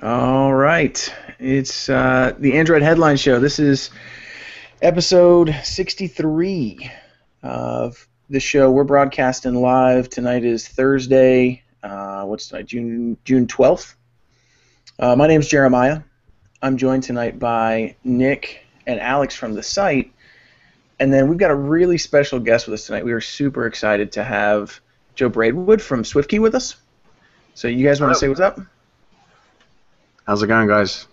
All right. It's the Android Headline Show. This is episode 63 of the show. We're broadcasting live. Tonight is Thursday. What's tonight? June 12th. My name's Jeremiah. I'm joined tonight by Nick and Alex from the site. And then we've got a really special guest with us tonight. We are super excited to have Joe Braidwood from SwiftKey with us. So you guys want to say what's up? How's it going, guys?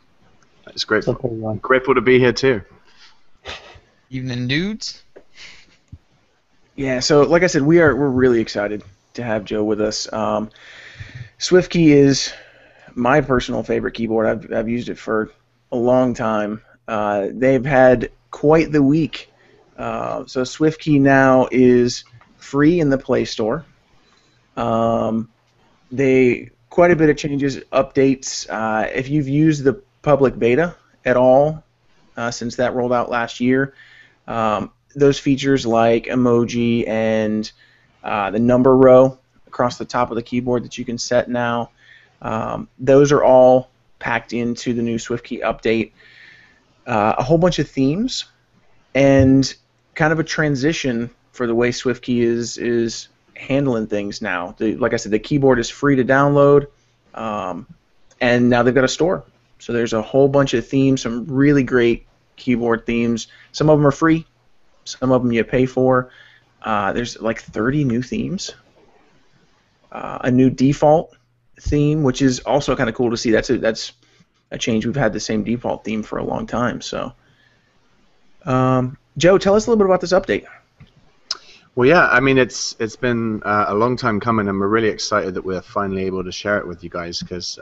It's grateful to be here too. Evening, dudes. Yeah, so like I said, we're really excited to have Joe with us. SwiftKey is my personal favorite keyboard. I've used it for a long time. They've had quite the week. So SwiftKey now is free in the Play Store. Quite a bit of changes, updates. If you've used the public beta at all since that rolled out last year, those features like emoji and the number row across the top of the keyboard that you can set now, those are all packed into the new SwiftKey update. A whole bunch of themes and kind of a transition for the way SwiftKey is handling things now. Like I said, the keyboard is free to download, and now they've got a store. So there's a whole bunch of themes, some really great keyboard themes. Some of them are free, some of them you pay for. There's like 30 new themes. A new default theme, which is also kind of cool to see. That's a change. We've had the same default theme for a long time. So, Joe, tell us a little bit about this update. Well, yeah, I mean, it's been a long time coming, and we're really excited that we're finally able to share it with you guys, because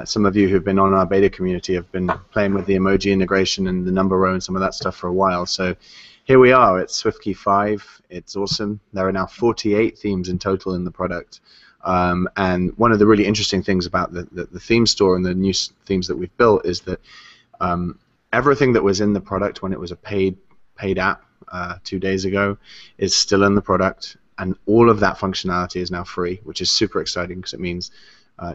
some of you who've been on our beta community have been playing with the emoji integration and the number row and some of that stuff for a while. So here we are. It's SwiftKey 5. It's awesome. There are now 48 themes in total in the product. And one of the really interesting things about the theme store and the new themes that we've built is that everything that was in the product when it was a paid app 2 days ago is still in the product, and all of that functionality is now free, which is super exciting because it means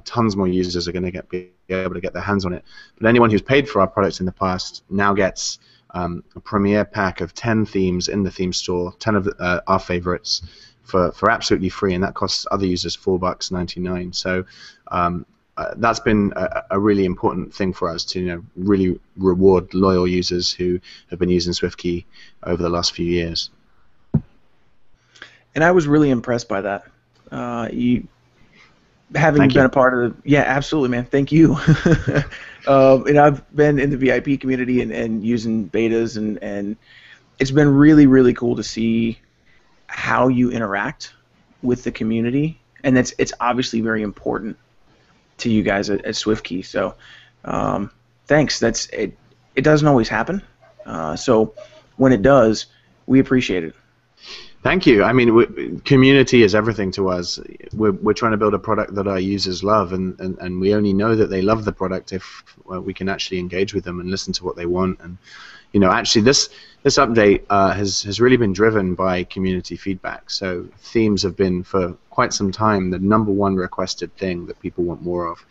tons more users are going to be able to get their hands on it. But anyone who's paid for our products in the past now gets a premiere pack of 10 themes in the theme store, 10 of our favorites for absolutely free, and that costs other users $4.99. So that's been a really important thing for us to really reward loyal users who have been using SwiftKey over the last few years. And I was really impressed by that. Having been a part of the, yeah, absolutely, man. Thank you. And I've been in the VIP community and using betas, and it's been really, really cool to see how you interact with the community, and it's obviously very important to you guys at SwiftKey. So thanks. It doesn't always happen. So when it does, we appreciate it. Thank you. I mean, community is everything to us. We're trying to build a product that our users love, and we only know that they love the product if we can actually engage with them and listen to what they want. And actually, this update has really been driven by community feedback. So themes have been for quite some time the #1 requested thing that people want more of.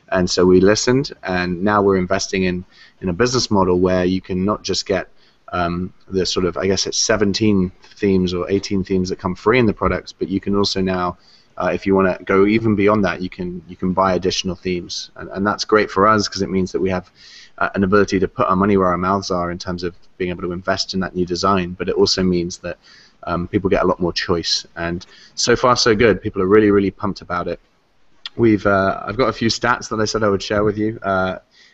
And so we listened, and now we're investing in a business model where you can not just get the sort of, I guess it's 17 themes or 18 themes that come free in the product, but you can also now, if you want to go even beyond that, you can buy additional themes, and that's great for us because it means that we have an ability to put our money where our mouths are in terms of being able to invest in that new design. But it also means that people get a lot more choice, and so far so good. People are really, really pumped about it. I've got a few stats that I said I would share with you.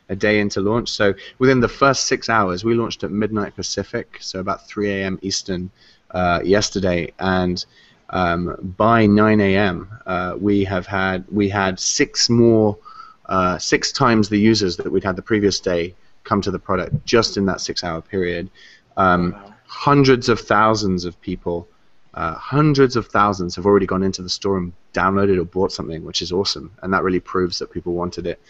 A day into launch. So within the first 6 hours, we launched at midnight Pacific, so about 3 a.m. Eastern yesterday, and by 9 a.m. we had 6 times the users that we'd had the previous day come to the product just in that 6-hour period. Wow. Hundreds of thousands of people, hundreds of thousands have already gone into the store and downloaded or bought something, which is awesome, and that really proves that people wanted it.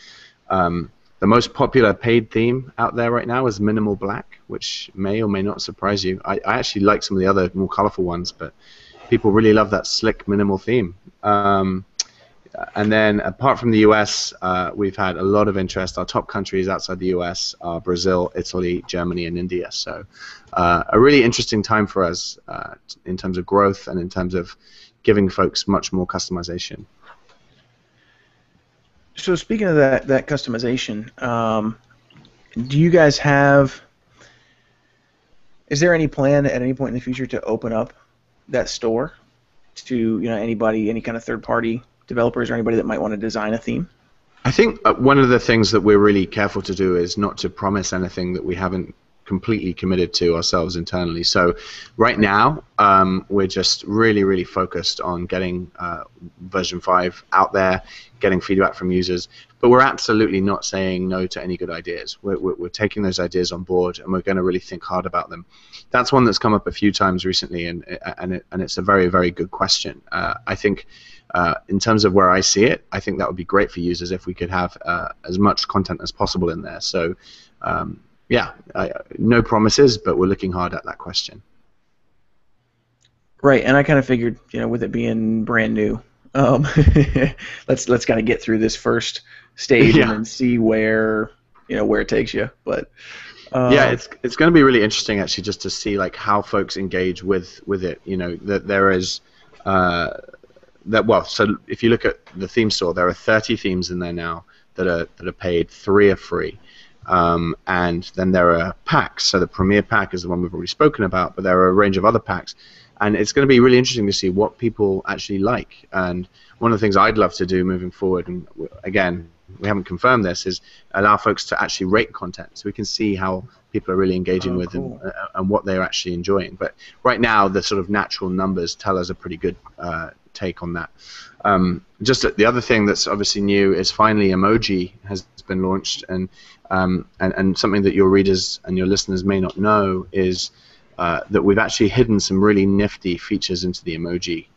The most popular paid theme out there right now is Minimal Black, which may or may not surprise you. I actually like some of the other more colorful ones, but people really love that slick minimal theme. And then apart from the US, we've had a lot of interest. Our top countries outside the US are Brazil, Italy, Germany, and India. So a really interesting time for us in terms of growth and in terms of giving folks much more customization. So speaking of that customization, do you guys have? Is there any plan at any point in the future to open up that store to anybody, any kind of third-party developers or anybody that might want to design a theme? I think one of the things that we're really careful to do is not to promise anything that we haven't completely committed to ourselves internally. So right now, we're just really focused on getting version 5 out there, getting feedback from users, but we're absolutely not saying no to any good ideas. We're taking those ideas on board, and we're going to really think hard about them. That's one that's come up a few times recently, and it's a very good question. I think in terms of where I see it, I think that would be great for users if we could have as much content as possible in there. So yeah, no promises, but we're looking hard at that question. Right, and I kind of figured, with it being brand new, let's kind of get through this first stage and then see where it takes you. But yeah, it's going to be really interesting actually, just to see like how folks engage with it. That there is so if you look at the theme store, there are 30 themes in there now that are paid. 3 are free. And then there are packs. So the Premier pack is the one we've already spoken about, but there are a range of other packs. And it's going to be really interesting to see what people actually like. And one of the things I'd love to do moving forward, and again, we haven't confirmed this, is allow folks to actually rate content so we can see how people are really engaging with cool. and what they're actually enjoying. But right now, the sort of natural numbers tell us a pretty good take on that. Just the other thing that's obviously new is finally emoji has been launched, and something that your readers and your listeners may not know is that we've actually hidden some really nifty features into the emoji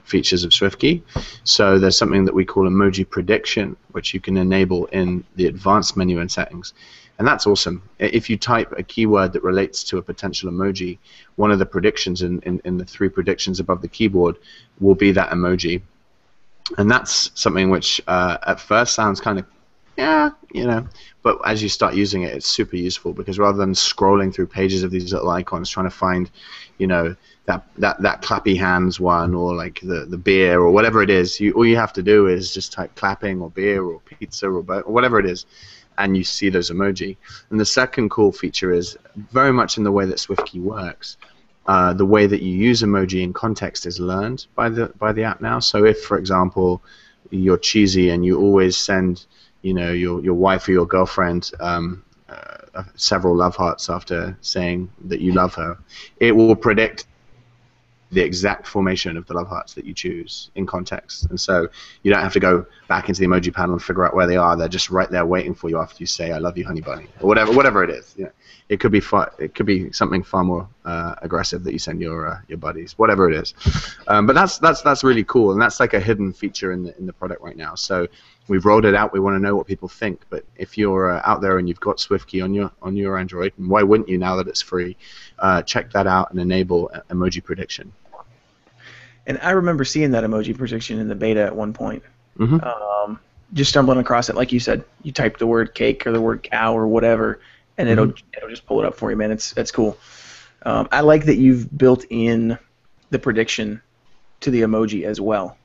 features of SwiftKey. So there's something that we call emoji prediction, which you can enable in the advanced menu and settings. And that's awesome. If you type a keyword that relates to a potential emoji, one of the predictions in the 3 predictions above the keyboard will be that emoji. And that's something which at first sounds kind of, but as you start using it, it's super useful, because rather than scrolling through pages of these little icons trying to find, that clappy hands one, or like the beer or whatever it is, all you have to do is just type clapping or beer or pizza or whatever it is, and you see those emoji. And the second cool feature is very much in the way that SwiftKey works. The way that you use emoji in context is learned by the app now. So if, for example, you're cheesy and you always send your wife or your girlfriend several love hearts after saying that you love her, it will predict the exact formation of the love hearts that you choose in context. And so you don't have to go back into the emoji panel and figure out where they are. They're just right there waiting for you after you say, "I love you, honey bunny," or whatever it is. It could be something far more aggressive that you send your buddies, whatever it is. But that's really cool, and that's like a hidden feature in the product right now. So we've rolled it out. We want to know what people think. But if you're out there and you've got SwiftKey on your Android, and why wouldn't you now that it's free? Check that out and enable emoji prediction. And I remember seeing that emoji prediction in the beta at one point. Mm-hmm. Just stumbling across it, like you said, you type the word cake or the word cow or whatever, and it'll just pull it up for you, man. That's cool. I like that you've built in the prediction to the emoji as well,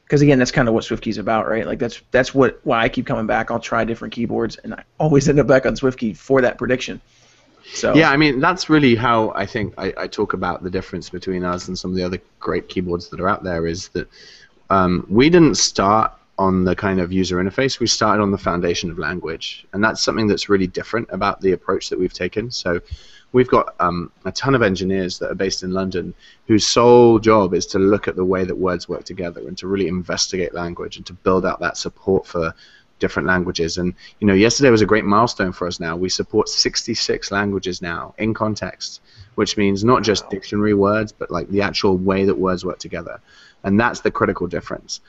because again, that's kind of what SwiftKey's about, right? Like that's why I keep coming back. I'll try different keyboards, and I always end up back on SwiftKey for that prediction. So yeah, I mean, that's really how I think I talk about the difference between us and some of the other great keyboards that are out there, is that we didn't start on the kind of user interface. We started on the foundation of language, and that's something that's really different about the approach that we've taken. So we've got a ton of engineers that are based in London whose sole job is to look at the way that words work together and to really investigate language and to build out that support for different languages. And yesterday was a great milestone for us. Now we support 66 languages now in context, which means not just dictionary words, but like the actual way that words work together. And that's the critical difference.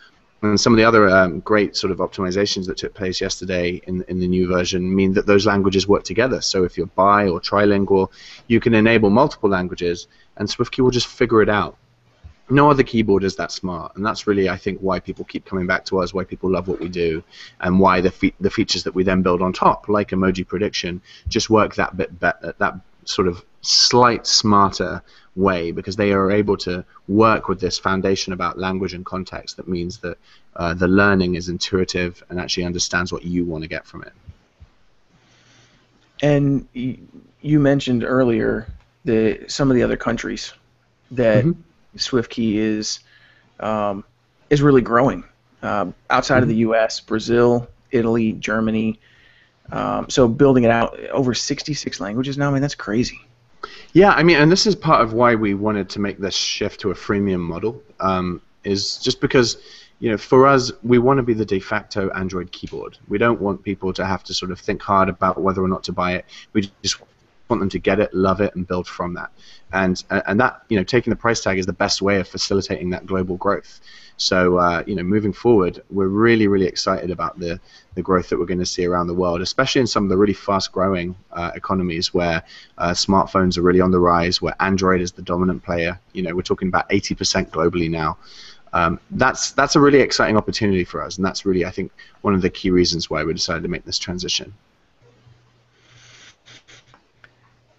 And some of the other great sort of optimizations that took place yesterday in the new version mean that those languages work together. So if you're bi or trilingual, you can enable multiple languages, and SwiftKey will just figure it out. No other keyboard is that smart, and that's really, I think, why people keep coming back to us, why people love what we do, and why the features that we then build on top, like emoji prediction, just work that bit better, that sort of slight smarter way, because they are able to work with this foundation about language and context that means that the learning is intuitive and actually understands what you want to get from it. And you mentioned earlier some of the other countries that SwiftKey is really growing outside of the U.S., Brazil, Italy, Germany. So building it out over 66 languages now. I mean, that's crazy. Yeah, I mean, and this is part of why we wanted to make this shift to a freemium model. Is just because, you know, for us, we want to be the de facto Android keyboard. We don't want people to have to sort of think hard about whether or not to buy it. We just want them to get it, love it, and build from that. And that, you know, taking the price tag is the best way of facilitating that global growth. So, you know, moving forward, we're really, really excited about the growth that we're going to see around the world, especially in some of the really fast-growing economies where smartphones are really on the rise, where Android is the dominant player. You know, we're talking about 80% globally now. That's a really exciting opportunity for us, and that's really, I think, one of the key reasons why we decided to make this transition.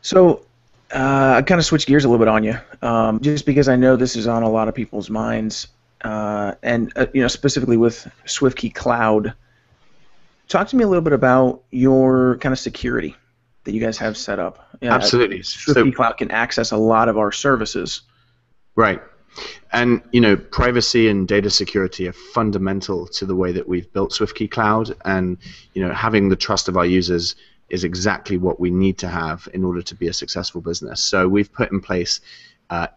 So I kind of switched gears a little bit on you, just because I know this is on a lot of people's minds, and you know, specifically with SwiftKey Cloud. Talk to me a little bit about your kind of security that you guys have set up. Absolutely. SwiftKey Cloud can access a lot of our services. Right. And, you know, privacy and data security are fundamental to the way that we've built SwiftKey Cloud, and, you know, having the trust of our users is exactly what we need to have in order to be a successful business. So we've put in place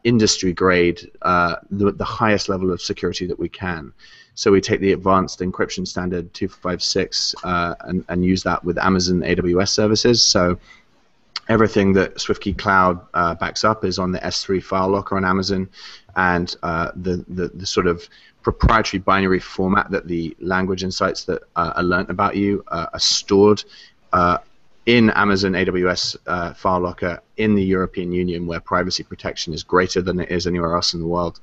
industry grade, the highest level of security that we can. So we take the advanced encryption standard 256 and use that with Amazon AWS services. So everything that SwiftKey Cloud backs up is on the S3 file locker on Amazon, and the sort of proprietary binary format that the language insights that are learnt about you are stored in Amazon AWS file locker in the European Union, where privacy protection is greater than it is anywhere else in the world.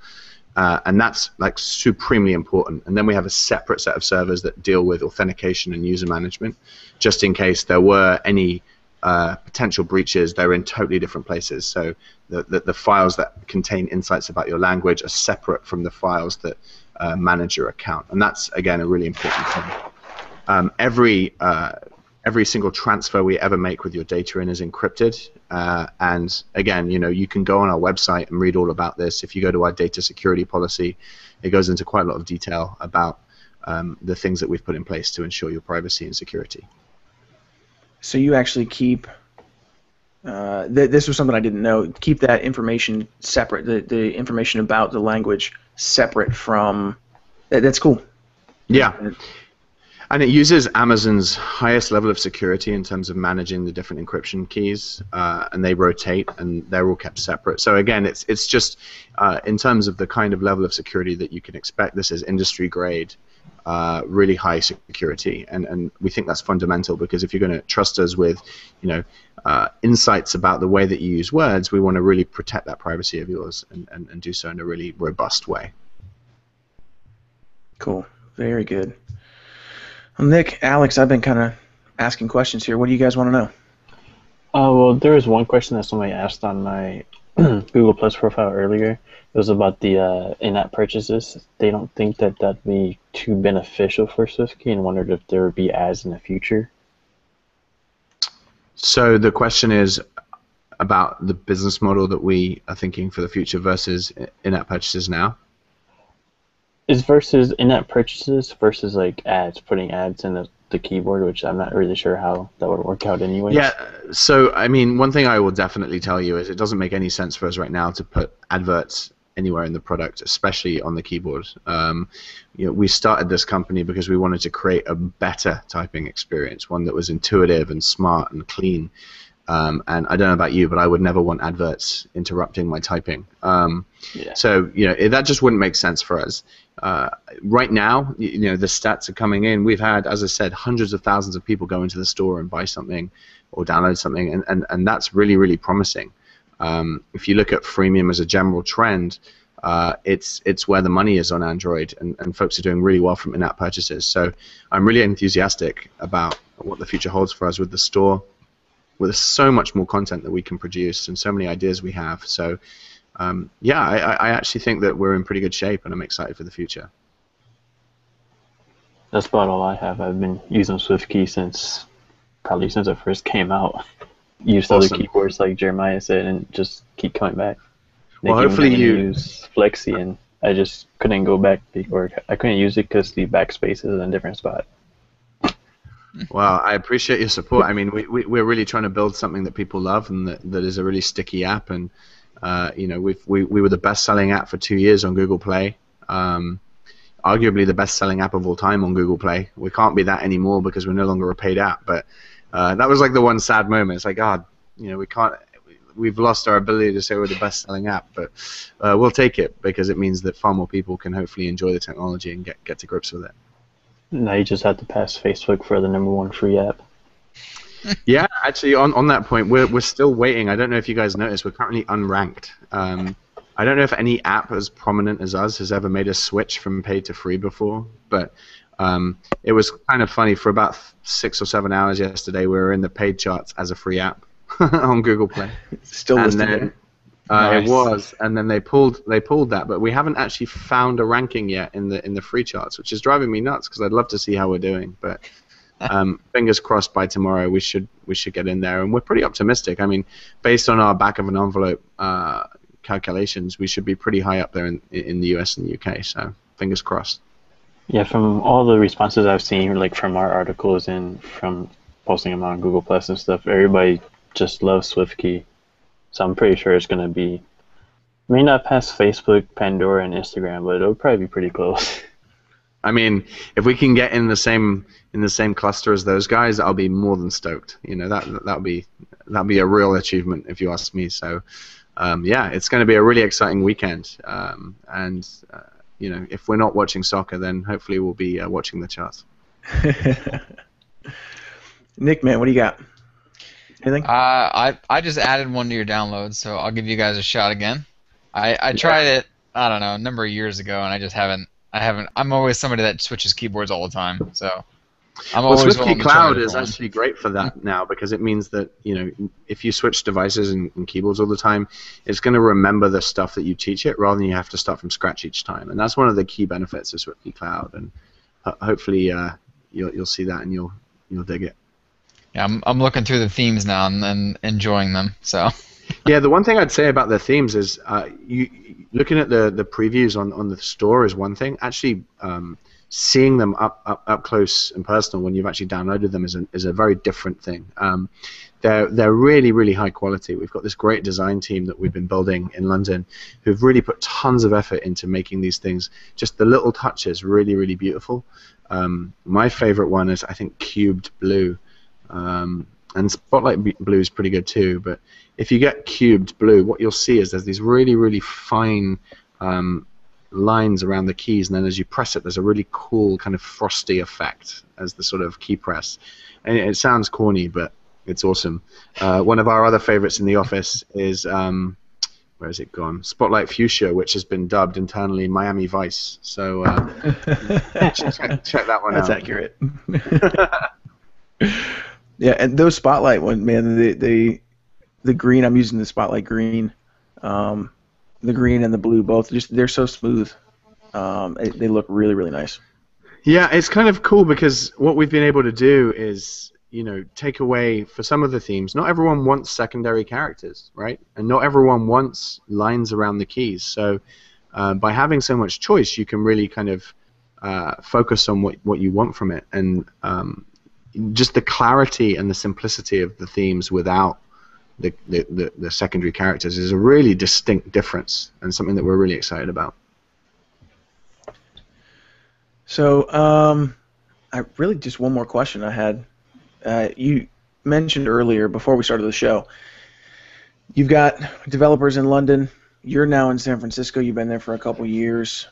And that's like supremely important. And then we have a separate set of servers that deal with authentication and user management, just in case there were any potential breaches. They're in totally different places. So the files that contain insights about your language are separate from the files that manage your account. And that's, again, a really important thing. Every single transfer we ever make with your data in is encrypted. And again, you know, you can go on our website and read all about this. If you go to our data security policy, it goes into quite a lot of detail about the things that we've put in place to ensure your privacy and security. So you actually keep, this was something I didn't know, keep that information separate, the information about the language separate from, that's cool. Yeah. And it uses Amazon's highest level of security in terms of managing the different encryption keys, and they rotate, and they're all kept separate. So again, it's just in terms of the kind of level of security that you can expect, this is industry grade, really high security, and we think that's fundamental, because if you're going to trust us with, you know, insights about the way that you use words, we want to really protect that privacy of yours and do so in a really robust way. Cool, very good. Well, Nick, Alex, I've been kind of asking questions here. What do you guys want to know? Well, there was one question that somebody asked on my Google Plus profile earlier. It was about the in-app purchases. They don't think that that'd be too beneficial for SwiftKey, and wondered if there would be ads in the future. So the question is about the business model that we are thinking for the future versus in-app purchases now? Is versus in-app purchases versus like ads, putting ads in the keyboard, which I'm not really sure how that would work out anyway. Yeah, so I mean, one thing I will definitely tell you is it doesn't make any sense for us right now to put adverts anywhere in the product, especially on the keyboard. You know, we started this company because we wanted to create a better typing experience, one that was intuitive and smart and clean. And I don't know about you, but I would never want adverts interrupting my typing. So, you know, that just wouldn't make sense for us. Right now, you know, the stats are coming in. We've had, as I said, hundreds of thousands of people go into the store and buy something or download something, and that's really, really promising. If you look at freemium as a general trend, it's where the money is on Android, and folks are doing really well from in-app purchases. So I'm really enthusiastic about what the future holds for us with the store, with so much more content that we can produce and so many ideas we have. So yeah, I actually think that we're in pretty good shape, and I'm excited for the future. That's about all I have. I've been using SwiftKey probably since it first came out. Used other keyboards like Jeremiah said, and just keep coming back. Well, hopefully you use Flexi, and I just couldn't go back, or I couldn't use it because the backspace is in a different spot. Well, I appreciate your support. I mean, we're really trying to build something that people love and that is a really sticky app. And you know, we were the best-selling app for 2 years on Google Play. Arguably the best-selling app of all time on Google Play. We can't be that anymore because we're no longer a paid app. But that was like the one sad moment. It's like, God, you know, we've lost our ability to say we're the best-selling app. But we'll take it because it means that far more people can hopefully enjoy the technology and get to grips with it. Now you just have to pass Facebook for the #1 free app. Yeah, actually, on that point, we're still waiting. I don't know if you guys noticed, we're currently unranked. I don't know if any app as prominent as us has ever made a switch from paid to free before, but it was kind of funny. For about 6 or 7 hours yesterday, we were in the paid charts as a free app on Google Play. Still listed there. Nice. It was, and then they pulled that, but we haven't actually found a ranking yet in the free charts, which is driving me nuts because I'd love to see how we're doing. But fingers crossed by tomorrow we should get in there, and we're pretty optimistic. I mean, based on our back of an envelope calculations, we should be pretty high up there in the US and the UK. So fingers crossed. Yeah, from all the responses I've seen, like from our articles and from posting them on Google Plus and stuff, everybody just loves SwiftKey. So I'm pretty sure it's going to be, may not pass Facebook, Pandora, and Instagram, but it'll probably be pretty close. I mean, if we can get in the same cluster as those guys, I'll be more than stoked. You know, that'll be a real achievement if you ask me. So, yeah, it's going to be a really exciting weekend. And you know, if we're not watching soccer, then hopefully we'll be watching the charts. Nick, man, what do you got? Anything? I just added one to your download, so I'll give you guys a shot again. I tried it, I don't know, a number of years ago, and I just haven't. I'm always somebody that switches keyboards all the time, so I'm always. SwiftKey Cloud is actually great for that now because it means that, you know, if you switch devices and keyboards all the time, it's going to remember the stuff that you teach it rather than you have to start from scratch each time, and that's one of the key benefits of SwiftKey Cloud, and hopefully you'll see that and you'll dig it. Yeah, I'm looking through the themes now and enjoying them. So. Yeah, the one thing I'd say about the themes is looking at the previews on the store is one thing. Actually, seeing them up close and personal when you've actually downloaded them is a very different thing. They're really, really high quality. We've got this great design team that we've been building in London who've really put tons of effort into making these things, just the little touches, really, really beautiful. My favorite one is, I think, Cubed Blue. And Spotlight Blue is pretty good too, but if you get Cubed Blue, what you'll see is there's these really, really fine lines around the keys, and then as you press it, there's a really cool kind of frosty effect as the sort of key press. And it sounds corny, but it's awesome. One of our other favorites in the office is, where has it gone? Spotlight Fuchsia, which has been dubbed internally Miami Vice. So check that one out. That's accurate. Yeah, and those Spotlight ones, man, the green, I'm using the Spotlight green, the green and the blue both, they're so smooth. They look really, really nice. Yeah, it's kind of cool because what we've been able to do is, you know, take away, for some of the themes, not everyone wants secondary characters, right? And not everyone wants lines around the keys. So by having so much choice, you can really kind of focus on what you want from it. And just the clarity and the simplicity of the themes without the secondary characters is a really distinct difference and something that we're really excited about. So I really just one more question I had. You mentioned earlier before we started the show, you've got developers in London. You're now in San Francisco. You've been there for a couple years.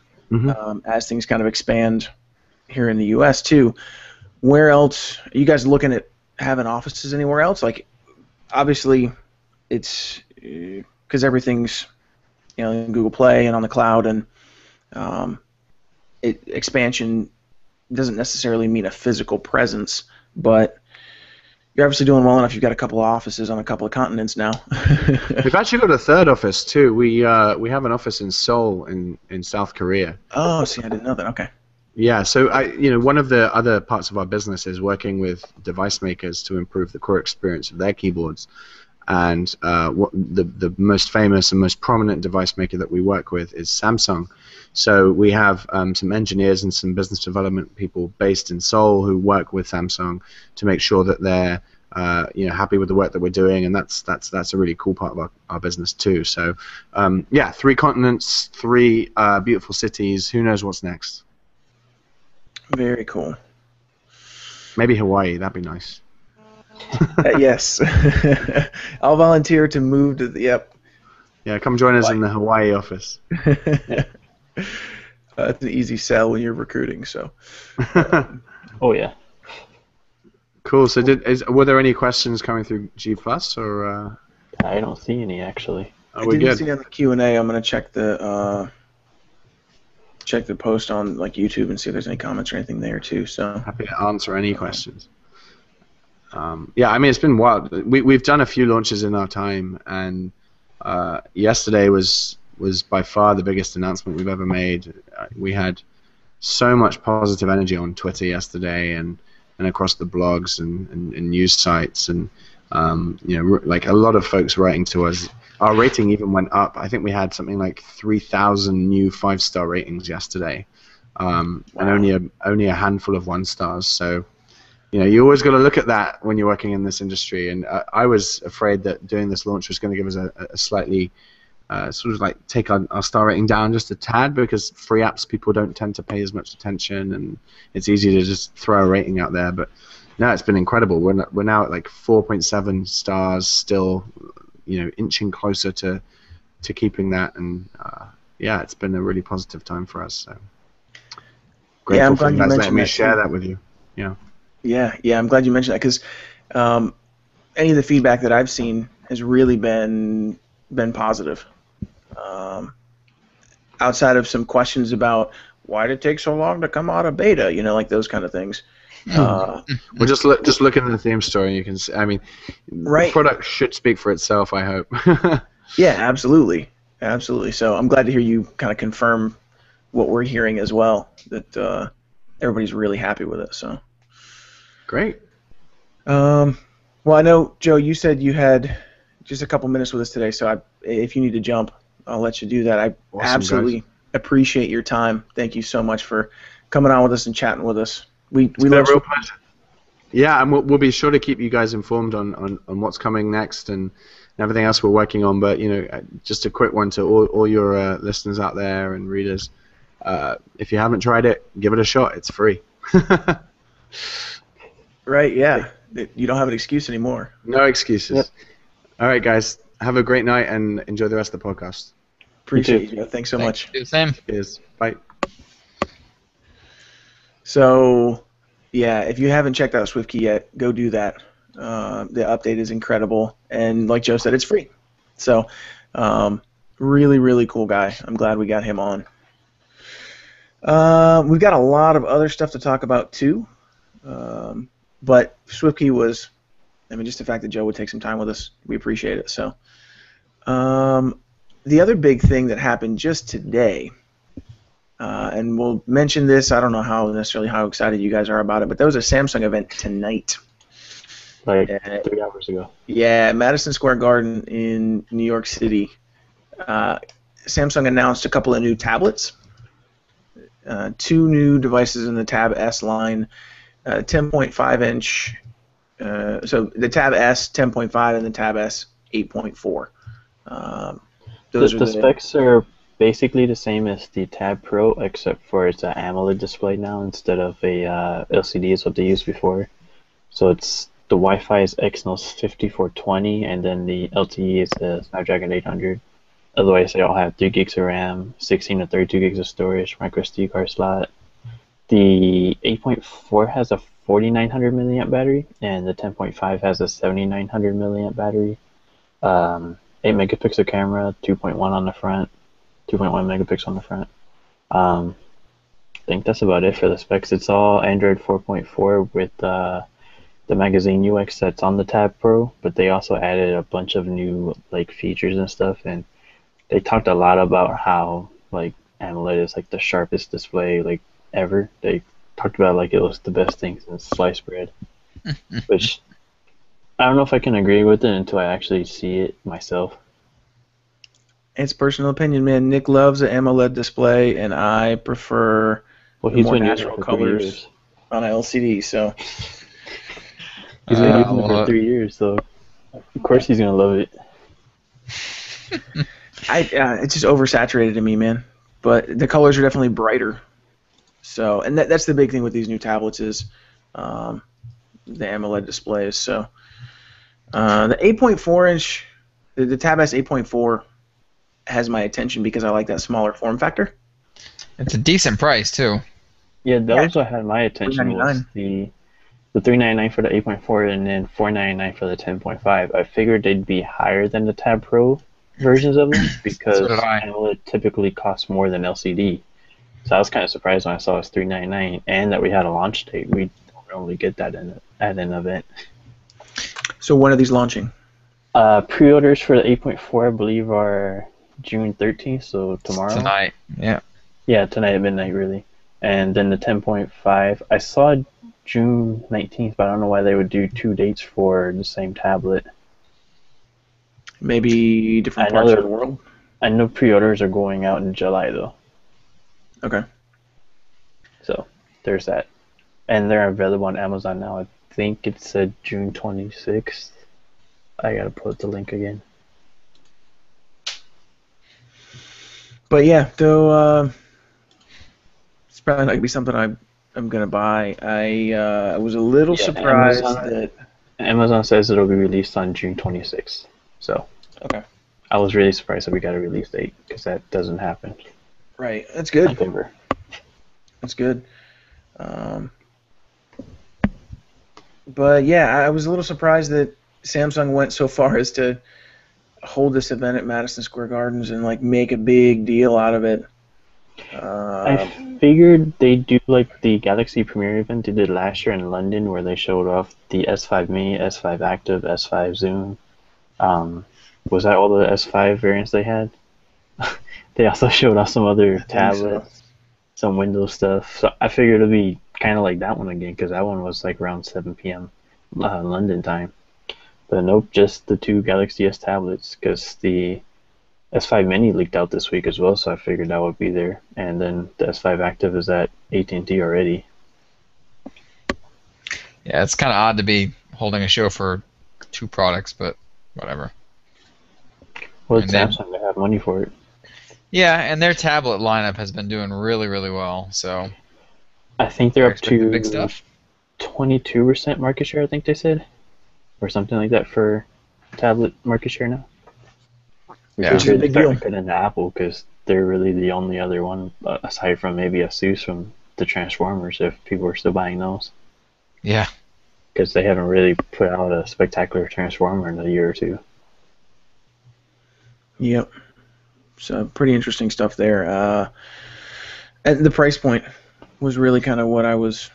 As things kind of expand here in the U.S. too. Where else are you guys looking at having offices anywhere else? Like, obviously, it's because everything's in Google Play and on the cloud, and expansion doesn't necessarily mean a physical presence, but you're obviously doing well enough. You've got a couple of offices on a couple of continents now. We've actually got a third office too. We have an office in Seoul in South Korea. Oh, see, I didn't know that. Okay. Yeah, so one of the other parts of our business is working with device makers to improve the core experience of their keyboards. And the most famous and most prominent device maker that we work with is Samsung. So we have some engineers and some business development people based in Seoul who work with Samsung to make sure that they're happy with the work that we're doing, and that's a really cool part of our business too. So 3 continents, 3 beautiful cities. Who knows what's next? Very cool. Maybe Hawaii. That'd be nice. Yes. I'll volunteer to move to the. Yep. Yeah, come join us in the Hawaii office. It's an easy sell when you're recruiting. So. Oh yeah. Cool. So were there any questions coming through G Plus or? I don't see any actually. I didn't see on the Q&A. I'm gonna check the post on like YouTube and see if there's any comments or anything there too. So happy to answer any questions. It's been wild. We've done a few launches in our time, and yesterday was by far the biggest announcement we've ever made. We had so much positive energy on Twitter yesterday, and across the blogs and news sites, and like a lot of folks writing to us. Our rating even went up. I think we had something like 3,000 new 5-star ratings yesterday, and only a handful of 1-stars. So, you always got to look at that when you're working in this industry. And I was afraid that doing this launch was going to give us a slightly sort of like take our star rating down just a tad, because free apps people don't tend to pay as much attention, and it's easy to just throw a rating out there. But no, it's been incredible. We're now at like 4.7 stars still. Inching closer to keeping that, and it's been a really positive time for us. So grateful for you guys letting me share that with you. Yeah, I'm glad you mentioned that, because any of the feedback that I've seen has really been positive. Outside of some questions about why did it take so long to come out of beta, like those kind of things. Well, just looking at the theme story, you can see. I mean, right. The product should speak for itself, I hope. Yeah, absolutely. So I'm glad to hear you kind of confirm what we're hearing as well, that everybody's really happy with it. So great. Well, I know, Joe, you said you had just a couple minutes with us today, so if you need to jump, I'll let you do that. I absolutely appreciate your time. Thank you so much for coming on with us and chatting with us. We love a real pleasure. Yeah, and we'll be sure to keep you guys informed on what's coming next and everything else we're working on. But just a quick one to all your listeners out there and readers: if you haven't tried it, give it a shot. It's free. Right? Yeah. You don't have an excuse anymore. No excuses. Yep. All right, guys. Have a great night and enjoy the rest of the podcast. Appreciate you. Thanks so much. Same. Cheers. Bye. So, yeah, if you haven't checked out SwiftKey yet, go do that. The update is incredible, and like Joe said, it's free. So, really, really cool guy. I'm glad we got him on. We've got a lot of other stuff to talk about too, but SwiftKey was, just the fact that Joe would take some time with us, we appreciate it. So, the other big thing that happened just today. And we'll mention this. I don't know how excited you guys are about it, but there was a Samsung event tonight. Like 3 hours ago. Yeah, Madison Square Garden in New York City. Samsung announced a couple of new tablets. 2 new devices in the Tab S line. 10.5-inch. So the Tab S 10.5 and the Tab S 8.4. The specs are basically the same as the Tab Pro, except for it's an AMOLED display now instead of a LCD is what they used before. So it's the Wi-Fi is Exynos 5420, and then the LTE is the Snapdragon 800. Otherwise, they all have 3 gigs of RAM, 16 to 32 gigs of storage, micro SD card slot. The 8.4 has a 4900 milliamp battery, and the 10.5 has a 7900 milliamp battery. 8 megapixel camera, 2.1 on the front. 2.1 megapixel on the front. I think that's about it for the specs. It's all Android 4.4 with the magazine UX that's on the Tab Pro, but they also added a bunch of new like features and stuff, and they talked a lot about how like AMOLED is like the sharpest display like ever. They talked about like it was the best thing since sliced bread, which I don't know if I can agree with it until I actually see it myself. It's personal opinion, man. Nick loves an AMOLED display, and I prefer the He's more been using natural it for 3 colors years. on an LCD. So He's been using it well, for 3 years, so of course he's gonna love it. it's just oversaturated to me, man. But the colors are definitely brighter. So, and that's the big thing with these new tablets is the AMOLED displays. So, the 8.4 inch, the Tab S 8.4 has my attention because I like that smaller form factor. it's a decent price too. Yeah, that was what had my attention was $399. the $399 for the 8.4 and then $499 for the 10.5. I figured they'd be higher than the Tab Pro versions of them because So did I. AMOLED typically costs more than LCD. So I was kind of surprised when I saw it's $399 and that we had a launch date. We don't normally get that at an event. So when are these launching? Pre-orders for the 8.4 I believe are June 13th, so tomorrow. Tonight. Yeah. Yeah, tonight at midnight, really. And then the 10.5, I saw June 19th, but I don't know why they would do 2 dates for the same tablet. Maybe different I know parts of they're- the world? I know pre-orders are going out in July, though. Okay. So, there's that. And they're available on Amazon now. I think it said June 26th. I gotta put the link again. But yeah, though, it's probably not going to be something I'm going to buy. I was a little Yeah, surprised Amazon- that... Amazon says it'll be released on June 26th. So, Okay. I was really surprised that we got a release date, because that doesn't happen Right. That's good. ever. That's good. But yeah, I was a little surprised that Samsung went so far as to hold this event at Madison Square Gardens and like make a big deal out of it. I figured they'd do like the Galaxy Premiere event they did last year in London, where they showed off the S5 Mini, S5 Active, S5 Zoom. Was that all the S5 variants they had? They also showed off some other tablets, some Windows stuff. So I figured it'd be kind of like that one again, because that one was like around 7 p.m. London time. But nope, just the 2 Galaxy S tablets, because the S5 Mini leaked out this week as well, so I figured that would be there. And then the S5 Active is at AT&T already. Yeah, it's kind of odd to be holding a show for 2 products, but whatever. Well, And it's then- Samsung, they have money for it. Yeah, and their tablet lineup has been doing really, really well. So I think they're up expecting to big stuff. 22% market share, I think they said, or something like that for tablet market share now. Yeah. Which is a really big starting deal. to cut into Apple, because they're really the only other one, aside from maybe Asus from the Transformers, if people are still buying those. Yeah. Because they haven't really put out a spectacular Transformer in a year or two. Yep. So pretty interesting stuff there. And the price point was really kind of what I was.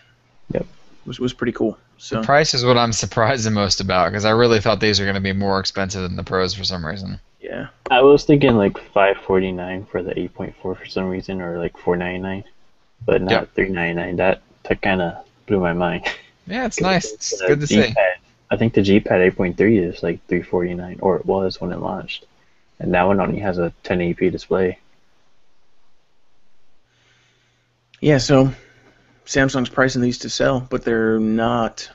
Yep. Was pretty cool. So The price is what I'm surprised the most about, because I really thought these were going to be more expensive than the Pros for some reason. yeah. I was thinking like $549 for the 8.4 for some reason, or like $499, but not Yep. $399. That kind of blew my mind. Yeah, it's nice. It's The good to see. G-Pad, I think the G-Pad 8.3 is like $349, or it was when it launched, and that one only has a 1080p display. Yeah. So Samsung's pricing these to sell, but they're not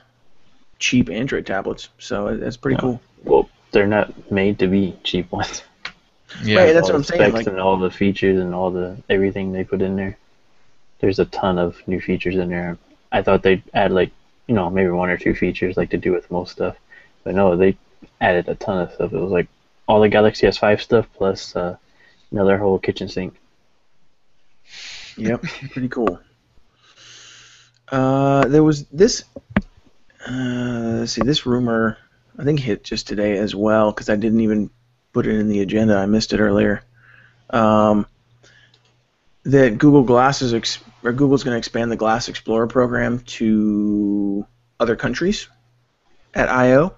cheap Android tablets. So that's pretty No. cool. Well, they're not made to be cheap ones. Yeah. Right, that's All what I'm the saying, specs like- and all the features and all the everything they put in there. There's a ton of new features in there. I thought they'd add like, maybe 1 or 2 features like to do with most stuff, but no, they added a ton of stuff. It was like all the Galaxy S5 stuff plus their whole kitchen sink. Yep. Pretty cool. There was this. Let's see. This rumor, I think, hit just today as well, because I didn't even put it in the agenda. I missed it earlier. that Google Glasses or Google's going to expand the Glass Explorer program to other countries at I/O.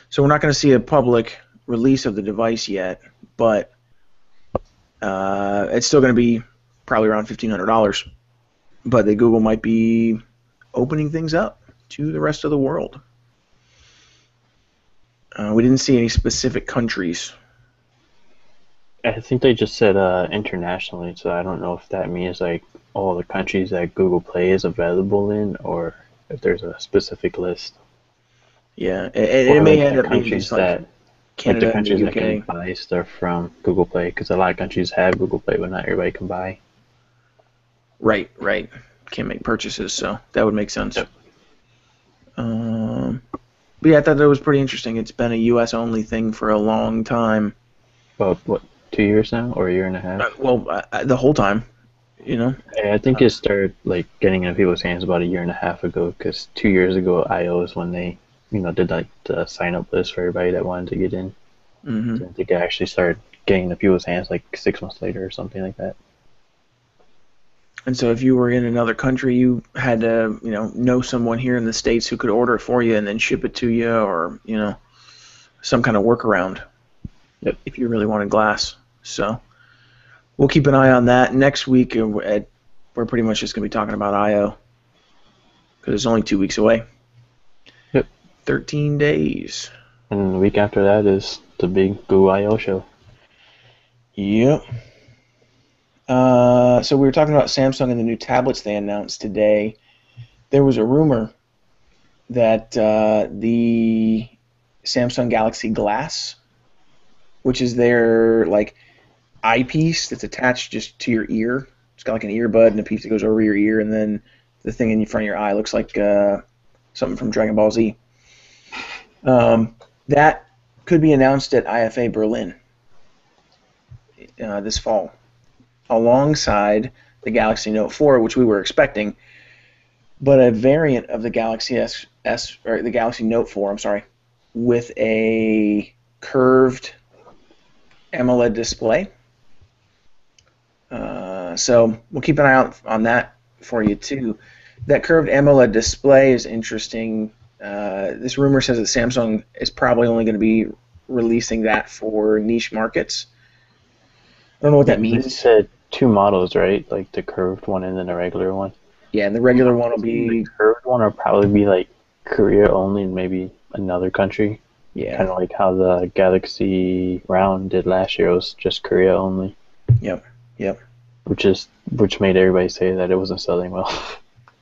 So we're not going to see a public release of the device yet, but it's still going to be probably around $1,500. But that Google might be opening things up to the rest of the world. We didn't see any specific countries. I think they just said internationally, so I don't know if that means like all the countries that Google Play is available in, or if there's a specific list. Yeah, Or it may like end the up being countries just like like Canada the and countries the that can UK. buy stuff from Google Play, because a lot of countries have Google Play, but not everybody can buy. Right. Can't make purchases, so that would make sense. Yep. But yeah, I thought that was pretty interesting. It's been a U.S. only thing for a long time. About what, 2 years now, or a year and a half? The whole time, you know. I think it started like getting into people's hands about a year and a half ago, because 2 years ago I/O is when they, did like the sign up list for everybody that wanted to get in. Mm-hmm. So I think it actually started getting into people's hands like 6 months later or something like that. And so if you were in another country, you had to, know someone here in the States who could order it for you and then ship it to you, or, some kind of workaround. Yep. If you really wanted glass. So we'll keep an eye on that. Next week, we're pretty much just going to be talking about I/O because it's only 2 weeks away. Yep. 13 days. And the week after that is the big Google I/O show. Yep. So we were talking about Samsung and the new tablets they announced today. There was a rumor that the Samsung Galaxy Glass, which is their like eyepiece that's attached just to your ear. It's got like an earbud and a piece that goes over your ear, and then the thing in front of your eye looks like something from Dragon Ball Z. That could be announced at IFA Berlin this fall, alongside the Galaxy Note 4, which we were expecting, but a variant of the Galaxy S or the Galaxy Note 4, I'm sorry, with a curved AMOLED display. So we'll keep an eye out on that for you too. That curved AMOLED display is interesting. This rumor says that Samsung is probably only going to be releasing that for niche markets. I don't know what that means. They said 2 models, right? Like the curved one and then the regular one. Yeah, and the regular one will be... The curved one will probably be like Korea only and maybe another country. Yeah. Kind of like how the Galaxy Round did last year. It was just Korea only. Yep. Which made everybody say that it wasn't selling well.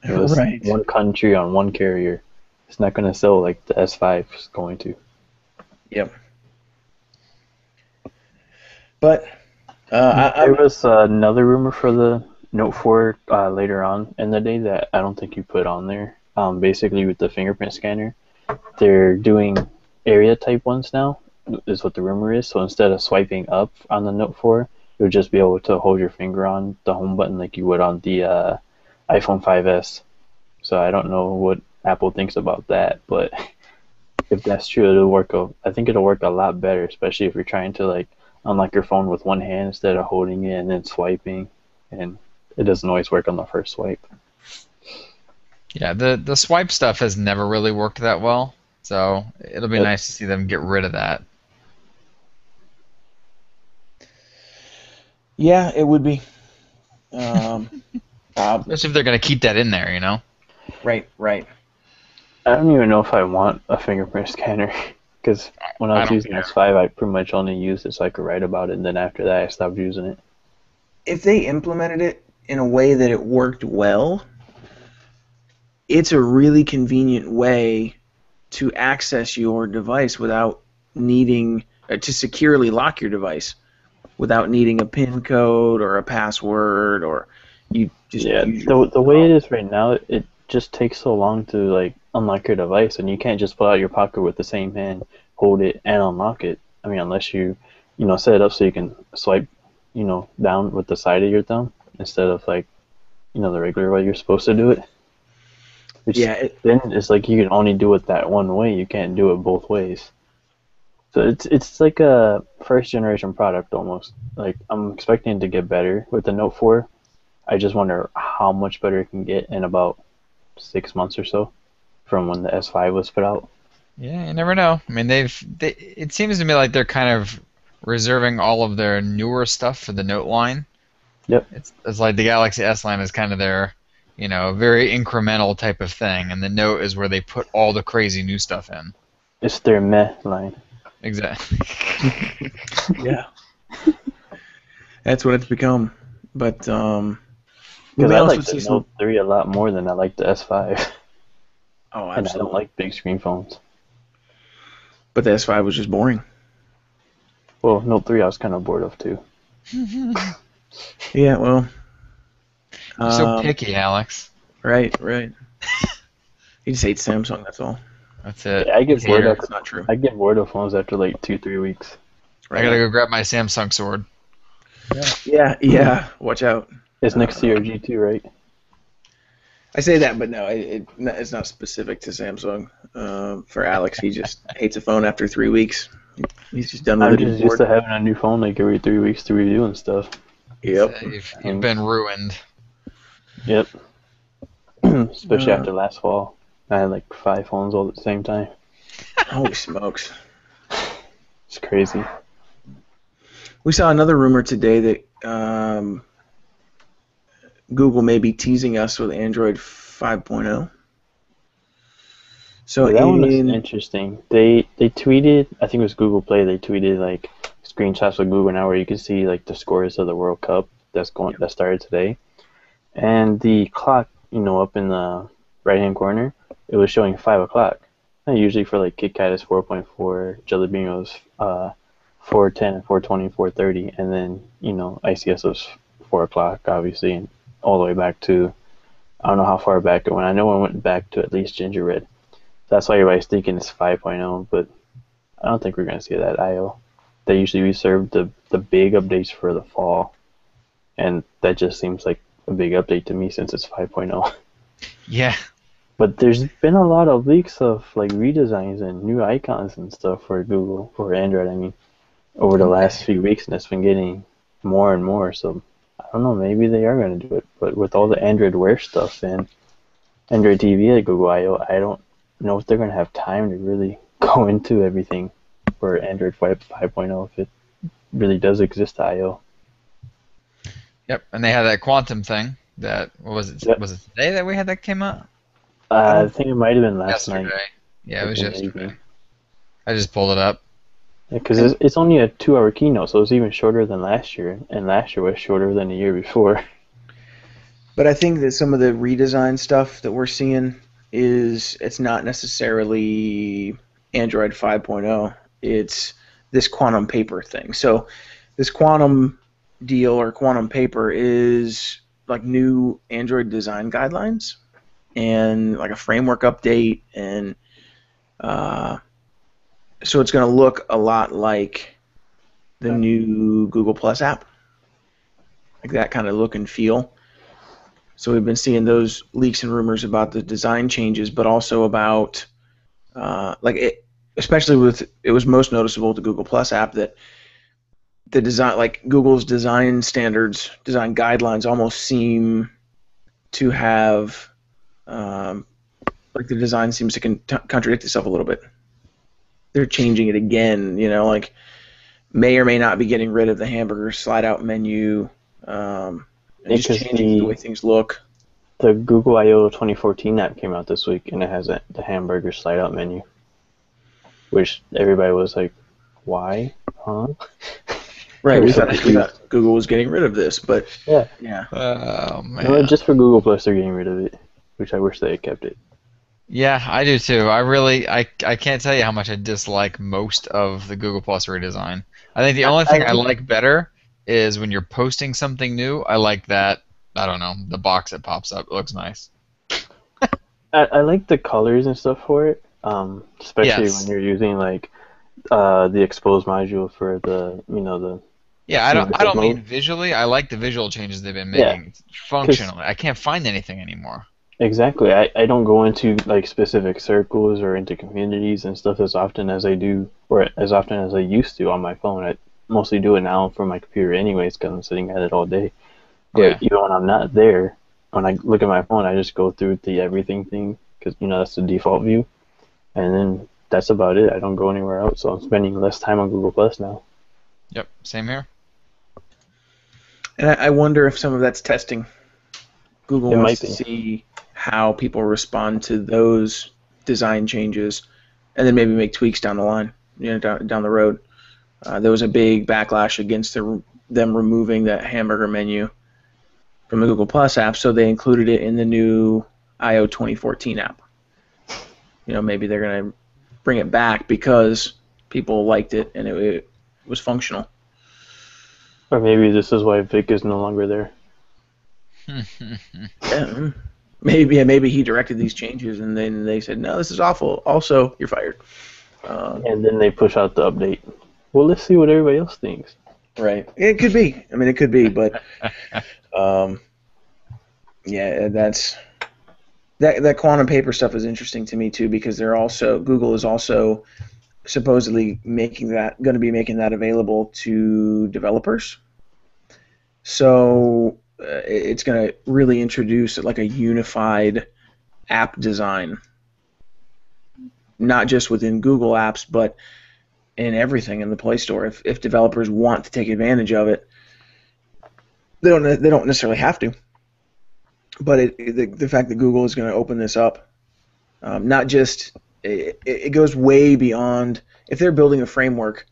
It was right. One country on one carrier. It's not going to sell like the S5 is going to. Yep. But there was another rumor for the Note 4 later on in the day that I don't think you put on there. Basically, with the fingerprint scanner, they're doing area type ones now, is what the rumor is. So instead of swiping up on the Note 4, you'll just be able to hold your finger on the home button like you would on the iPhone 5S. So I don't know what Apple thinks about that, but if that's true, I think it'll work a lot better, especially if you're trying to like unlock your phone with one hand instead of holding it and then swiping, and it doesn't always work on the first swipe. Yeah, the swipe stuff has never really worked that well, so it'll be nice to see them get rid of that. Yeah, it would be. Especially if they're going to keep that in there, Right. I don't even know if I want a fingerprint scanner, because when I was using S5, I pretty much only used it so I could write about it, and then after that I stopped using it. If they implemented it in a way that it worked well, it's a really convenient way to access your device without needing to securely lock your device without needing a PIN code or a password, or you just use the way it is right now, it just takes so long to like unlock your device, and you can't just pull out your pocket with the same hand, hold it, and unlock it. I mean, unless you set it up so you can swipe down with the side of your thumb instead of like the regular way you're supposed to do it. Then it's like you can only do it that one way. You can't do it both ways. So it's like a first generation product almost. Like I'm expecting it to get better with the Note 4. I just wonder how much better it can get in about 6 months or so from when the S5 was put out. Yeah, you never know. I mean, it seems to me like they're kind of reserving all of their newer stuff for the Note line. Yep. It's like the Galaxy S line is kind of their, very incremental type of thing, and the Note is where they put all the crazy new stuff in. It's their meh line. Exactly. Yeah. That's what it's become. But Because we I also like see the some. Note 3 a lot more than I like the S5. Oh, And I don't absolutely. like big screen phones. But the S5 was just boring. Well, Note 3 I was kind of bored of too. Yeah, well. You're so picky, Alex. Right, right. He just hates Samsung, that's all. That's it. Yeah, I get bored Hater. of That's not true. I get bored of phones after like 2-3 weeks. I gotta go grab my Samsung sword. Yeah. Watch out. It's next to your G2, right? I say that, but no, it's not specific to Samsung. For Alex, he just hates a phone after 3 weeks. He's just done with I'm it. He's just used bored. to having a new phone like every 3 weeks to review and stuff. Yep. You've been ruined. Yep. Especially after last fall. I had like 5 phones all at the same time. Holy smokes. It's crazy. We saw another rumor today that Google may be teasing us with Android 5.0. So Yeah, that one is interesting. They tweeted, I think it was Google Play, they tweeted like screenshots of Google Now where you can see like the scores of the World Cup that started today. And the clock, up in the right hand corner, it was showing 5 o'clock. And usually for like Kit Kat is 4.4, Jelly Bean was 4:10, 4:20, 4:30, and then ICS was 4 o'clock obviously, and all the way back to, I don't know how far back it went. I know it went back to at least Ginger Red. That's why everybody's thinking it's 5.0, but I don't think we're going to see that I/O. They usually reserve the big updates for the fall, and that just seems like a big update to me since it's 5.0. Yeah. But there's been a lot of leaks of like redesigns and new icons and stuff for Google, for Android, I mean, over the last few weeks, and it's been getting more and more, so I don't know, maybe they are going to do it, but with all the Android Wear stuff and Android TV at Google I/O, I don't know if they're going to have time to really go into everything for Android 5.0 if it really does exist I/O. Yep. And they had that quantum thing. What was it? Yep. Was it today that we had that came out? I think it might have been last Yesterday. night. Yeah, it was in the yesterday. evening. I just pulled it up. Because it's only a 2-hour keynote, so it's even shorter than last year, and last year was shorter than the year before. But I think that some of the redesign stuff that we're seeing it's not necessarily Android 5.0. It's this quantum paper thing. So this quantum deal or quantum paper is like new Android design guidelines and like a framework update, and so it's going to look a lot like the new Google Plus app, like that kind of look and feel. So we've been seeing those leaks and rumors about the design changes, but also about especially with, it was most noticeable with the Google Plus app that the design, like Google's design standards, design guidelines, almost seem to have like the design seems to contradict itself a little bit. They're changing it again, like may or may not be getting rid of the hamburger slide-out menu, and just changing the way things look. The Google I/O 2014 app came out this week, and it has the hamburger slide-out menu, which everybody was like, why? Huh? Right, we thought Google was getting rid of this, but yeah. Oh, man. No, just for Google Plus, they're getting rid of it, which I wish they had kept it. Yeah, I do too. I can't tell you how much I dislike most of the Google Plus redesign. I think the only thing I like better is when you're posting something new. I like that, I don't know, the box that pops up. It looks nice. I like the colors and stuff for it, especially when you're using like the expose module for the Yeah, I don't mean visually. I like the visual changes they've been making. Functionally, I can't find anything anymore. Exactly. I don't go into like specific circles or into communities and stuff as often as I do, or as often as I used to on my phone. I mostly do it now from my computer anyways because I'm sitting at it all day. But Yeah. even when I'm not there, when I look at my phone, I just go through the everything thing because that's the default view, and then that's about it. I don't go anywhere else, so I'm spending less time on Google Plus now. Yep. Same here. And I wonder if some of that's testing. Google It wants might to be. see how people respond to those design changes, and then maybe make tweaks down the line, down the road. There was a big backlash against them removing that hamburger menu from the Google Plus app, so they included it in the new I/O 2014 app. Maybe they're going to bring it back because people liked it and it was functional. Or maybe this is why Vic is no longer there. Yeah, maybe he directed these changes and then they said, no, this is awful. Also, you're fired. And then they push out the update. Well, let's see what everybody else thinks. Right. It could be. I mean, it could be, but yeah, that quantum paper stuff is interesting to me too because Google is also supposedly going to be making that available to developers. So it's going to really introduce like a unified app design, not just within Google Apps, but in everything in the Play Store. If developers want to take advantage of it, they don't necessarily have to. But the fact that Google is going to open this up, not just it goes way beyond. If they're building a framework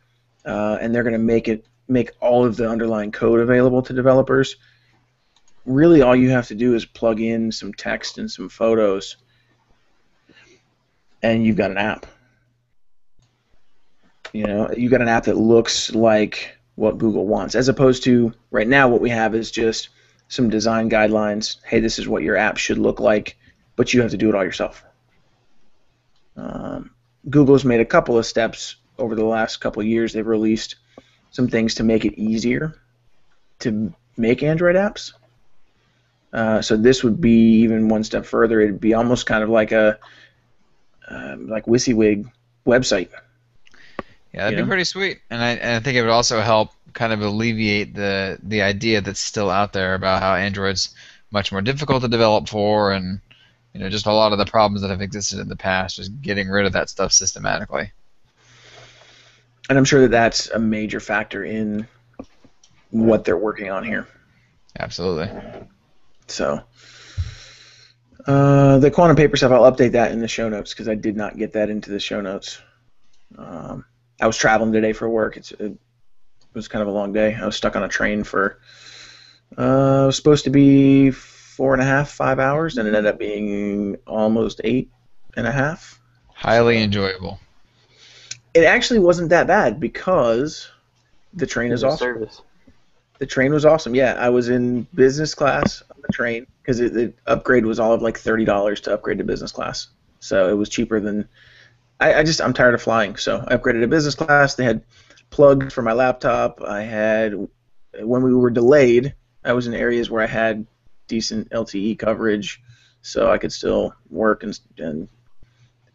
and they're going to make all of the underlying code available to developers, really all you have to do is plug in some text and some photos, and you've got an app. You've got an app that looks like what Google wants, as opposed to right now what we have is just some design guidelines. Hey, this is what your app should look like, but you have to do it all yourself. Google's made a couple of steps over the last couple of years. They've released some things to make it easier to make Android apps. So this would be even one step further. It'd be almost kind of like a like WYSIWYG website. Yeah, that'd be pretty sweet, and I think it would also help kind of alleviate the idea that's still out there about how Android's much more difficult to develop for, and just a lot of the problems that have existed in the past. Just getting rid of that stuff systematically. And I'm sure that that's a major factor in what they're working on here. Absolutely. So the quantum paper stuff, I'll update that in the show notes because I did not get that into the show notes. I was traveling today for work. It was kind of a long day. I was stuck on a train for it was supposed to be 4.5, 5 hours, and it ended up being almost 8.5. Highly enjoyable. It actually wasn't that bad because the train is awesome. Service. The train was awesome. Yeah, I was in business class on the train because the upgrade was all of like $30 to upgrade to business class. So it was cheaper than. I'm tired of flying, so I upgraded to business class. They had plugs for my laptop. When we were delayed, I was in areas where I had decent LTE coverage, so I could still work and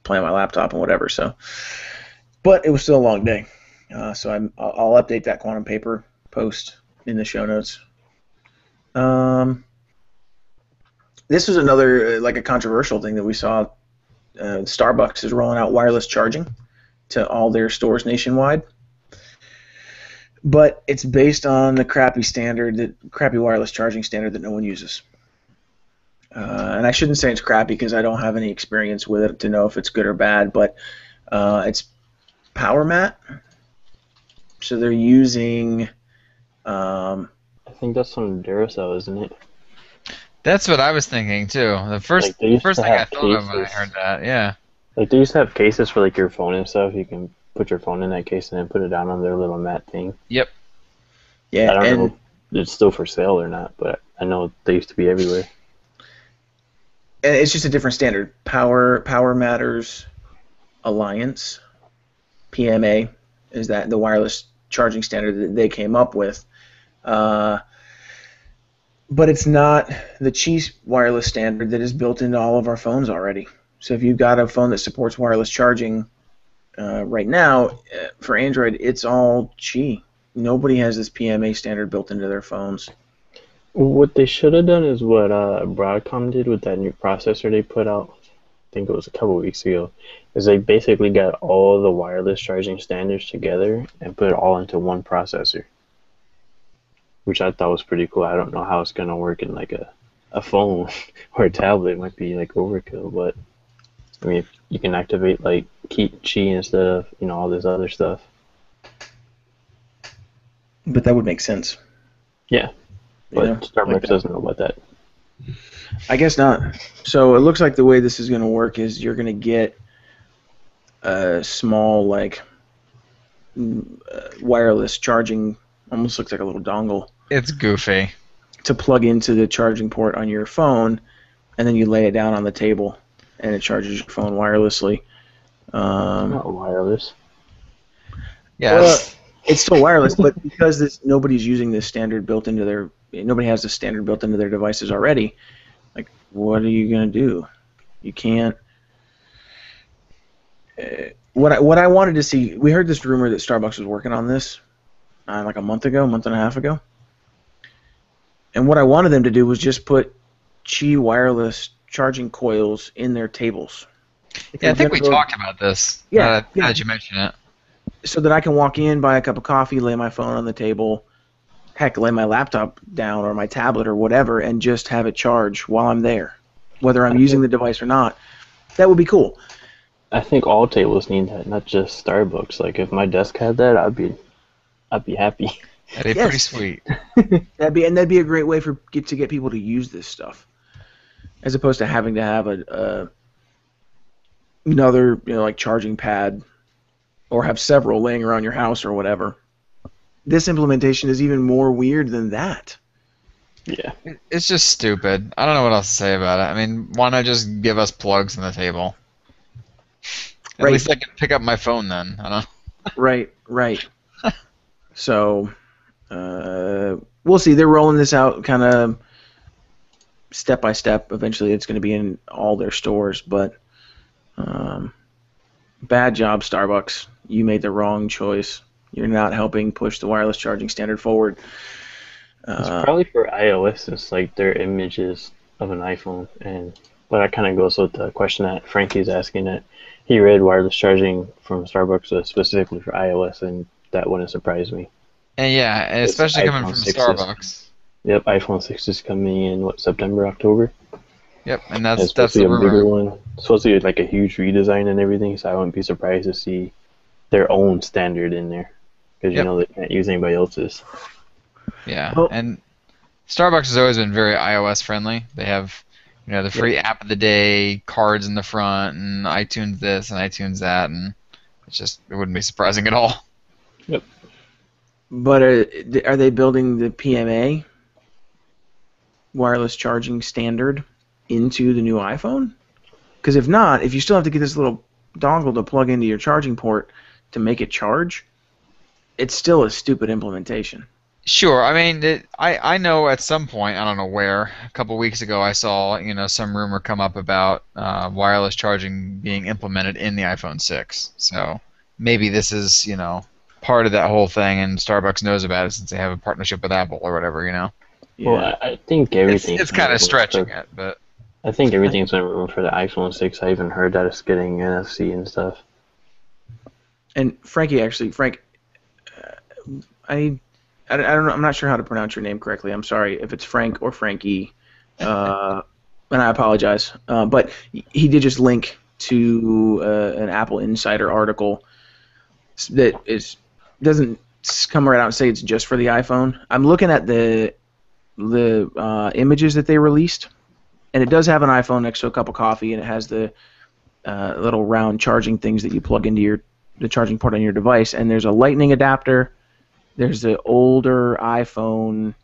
play on my laptop and whatever. So, but it was still a long day. So I'll update that quantum paper post in the show notes. This was another like a controversial thing that we saw. Starbucks is rolling out wireless charging to all their stores nationwide, but it's based on the crappy wireless charging standard that no one uses. And I shouldn't say it's crappy because I don't have any experience with it to know if it's good or bad, but it's power mat. So they're using. I think that's from Duracell, isn't it? That's what I was thinking too. The first thing I thought of when I heard that, yeah. Like they used to have cases for like your phone and stuff. You can put your phone in that case and then put it down on their little mat thing. Yep. Yeah, I don't know if it's still for sale or not, but I know they used to be everywhere. And it's just a different standard. Power Matters Alliance, PMA, is that the wireless charging standard that they came up with. But it's not the Qi wireless standard that is built into all of our phones already. So if you've got a phone that supports wireless charging right now, for Android, it's all Qi. Nobody has this PMA standard built into their phones. What they should have done is what Broadcom did with that new processor they put out. I think it was a couple weeks ago. Is they basically got all the wireless charging standards together and put it all into one processor, which I thought was pretty cool. I don't know how it's gonna work in like a phone or a tablet. It might be like overkill, but I mean, if you can activate like Qi instead of all this other stuff. But that would make sense. Yeah, but Yeah, Starbucks like doesn't know about that. I guess not. So it looks like the way this is going to work is you're going to get a small, like, wireless charging, almost looks like a little dongle, It's goofy. to plug into the charging port on your phone, and then you lay it down on the table, and it charges your phone wirelessly. Not wireless. Yeah. Well, it's still wireless, but because nobody's using this standard built into their, nobody has the standard built into their devices already. Like, what are you gonna do? You can't. What I wanted to see, we heard this rumor that Starbucks was working on this, like a month and a half ago. And what I wanted them to do was just put Qi wireless charging coils in their tables. Yeah, I think we talked about this. Yeah, yeah. Now that you mention it. So that I can walk in, buy a cup of coffee, lay my phone on the table, heck, lay my laptop down or my tablet or whatever, and just have it charge while I'm there, whether I'm using the device or not. That would be cool. I think all tables need that, not just Starbucks. Like if my desk had that, I'd be happy. That'd be pretty sweet. That'd be a great way to get people to use this stuff, as opposed to having to have another like charging pad, or have several laying around your house or whatever. This implementation is even more weird than that. Yeah. It's just stupid. I don't know what else to say about it. I mean, why not just give us plugs on the table? At least I can pick up my phone then. I don't know. Right. So, we'll see. They're rolling this out kind of step by step. Eventually, it's going to be in all their stores. But bad job, Starbucks. You made the wrong choice. You're not helping push the wireless charging standard forward. It's probably for iOS, since like their images of an iPhone, but that kind of goes with the question that Frankie's asking, that he read wireless charging from Starbucks was specifically for iOS, and that wouldn't surprise me. And yeah, especially coming from 6s. Starbucks. Yep, iPhone 6 is coming in September, October. Yep, and that's supposed to the be a bigger rumor. one. It's supposed to be like a huge redesign and everything, so I wouldn't be surprised to see their own standard in there, because they can't use anybody else's. Yeah, Well, and Starbucks has always been very iOS friendly. They have, the free app of the day, cards in the front, and iTunes this and iTunes that, and it wouldn't be surprising at all. Yep. But are they building the PMA wireless charging standard into the new iPhone? Because if not, if you still have to get this little dongle to plug into your charging port to make it charge, it's still a stupid implementation. Sure. I mean, I know at some point, I don't know where, a couple weeks ago I saw, some rumor come up about wireless charging being implemented in the iPhone 6. So maybe this is, part of that whole thing, and Starbucks knows about it since they have a partnership with Apple or whatever, Yeah. Well, I think everything. It's kind of stretching it, but I think everything's going to room for the iPhone 6. I even heard that it's getting NFC and stuff. And Frank, I don't know. I'm not sure how to pronounce your name correctly. I'm sorry if it's Frank or Frankie, and I apologize. But he did just link to an Apple Insider article that doesn't come right out and say it's just for the iPhone. I'm looking at the images that they released, and it does have an iPhone next to a cup of coffee, and it has the little round charging things that you plug into the charging port on your device, and there's a Lightning adapter. There's the older iPhone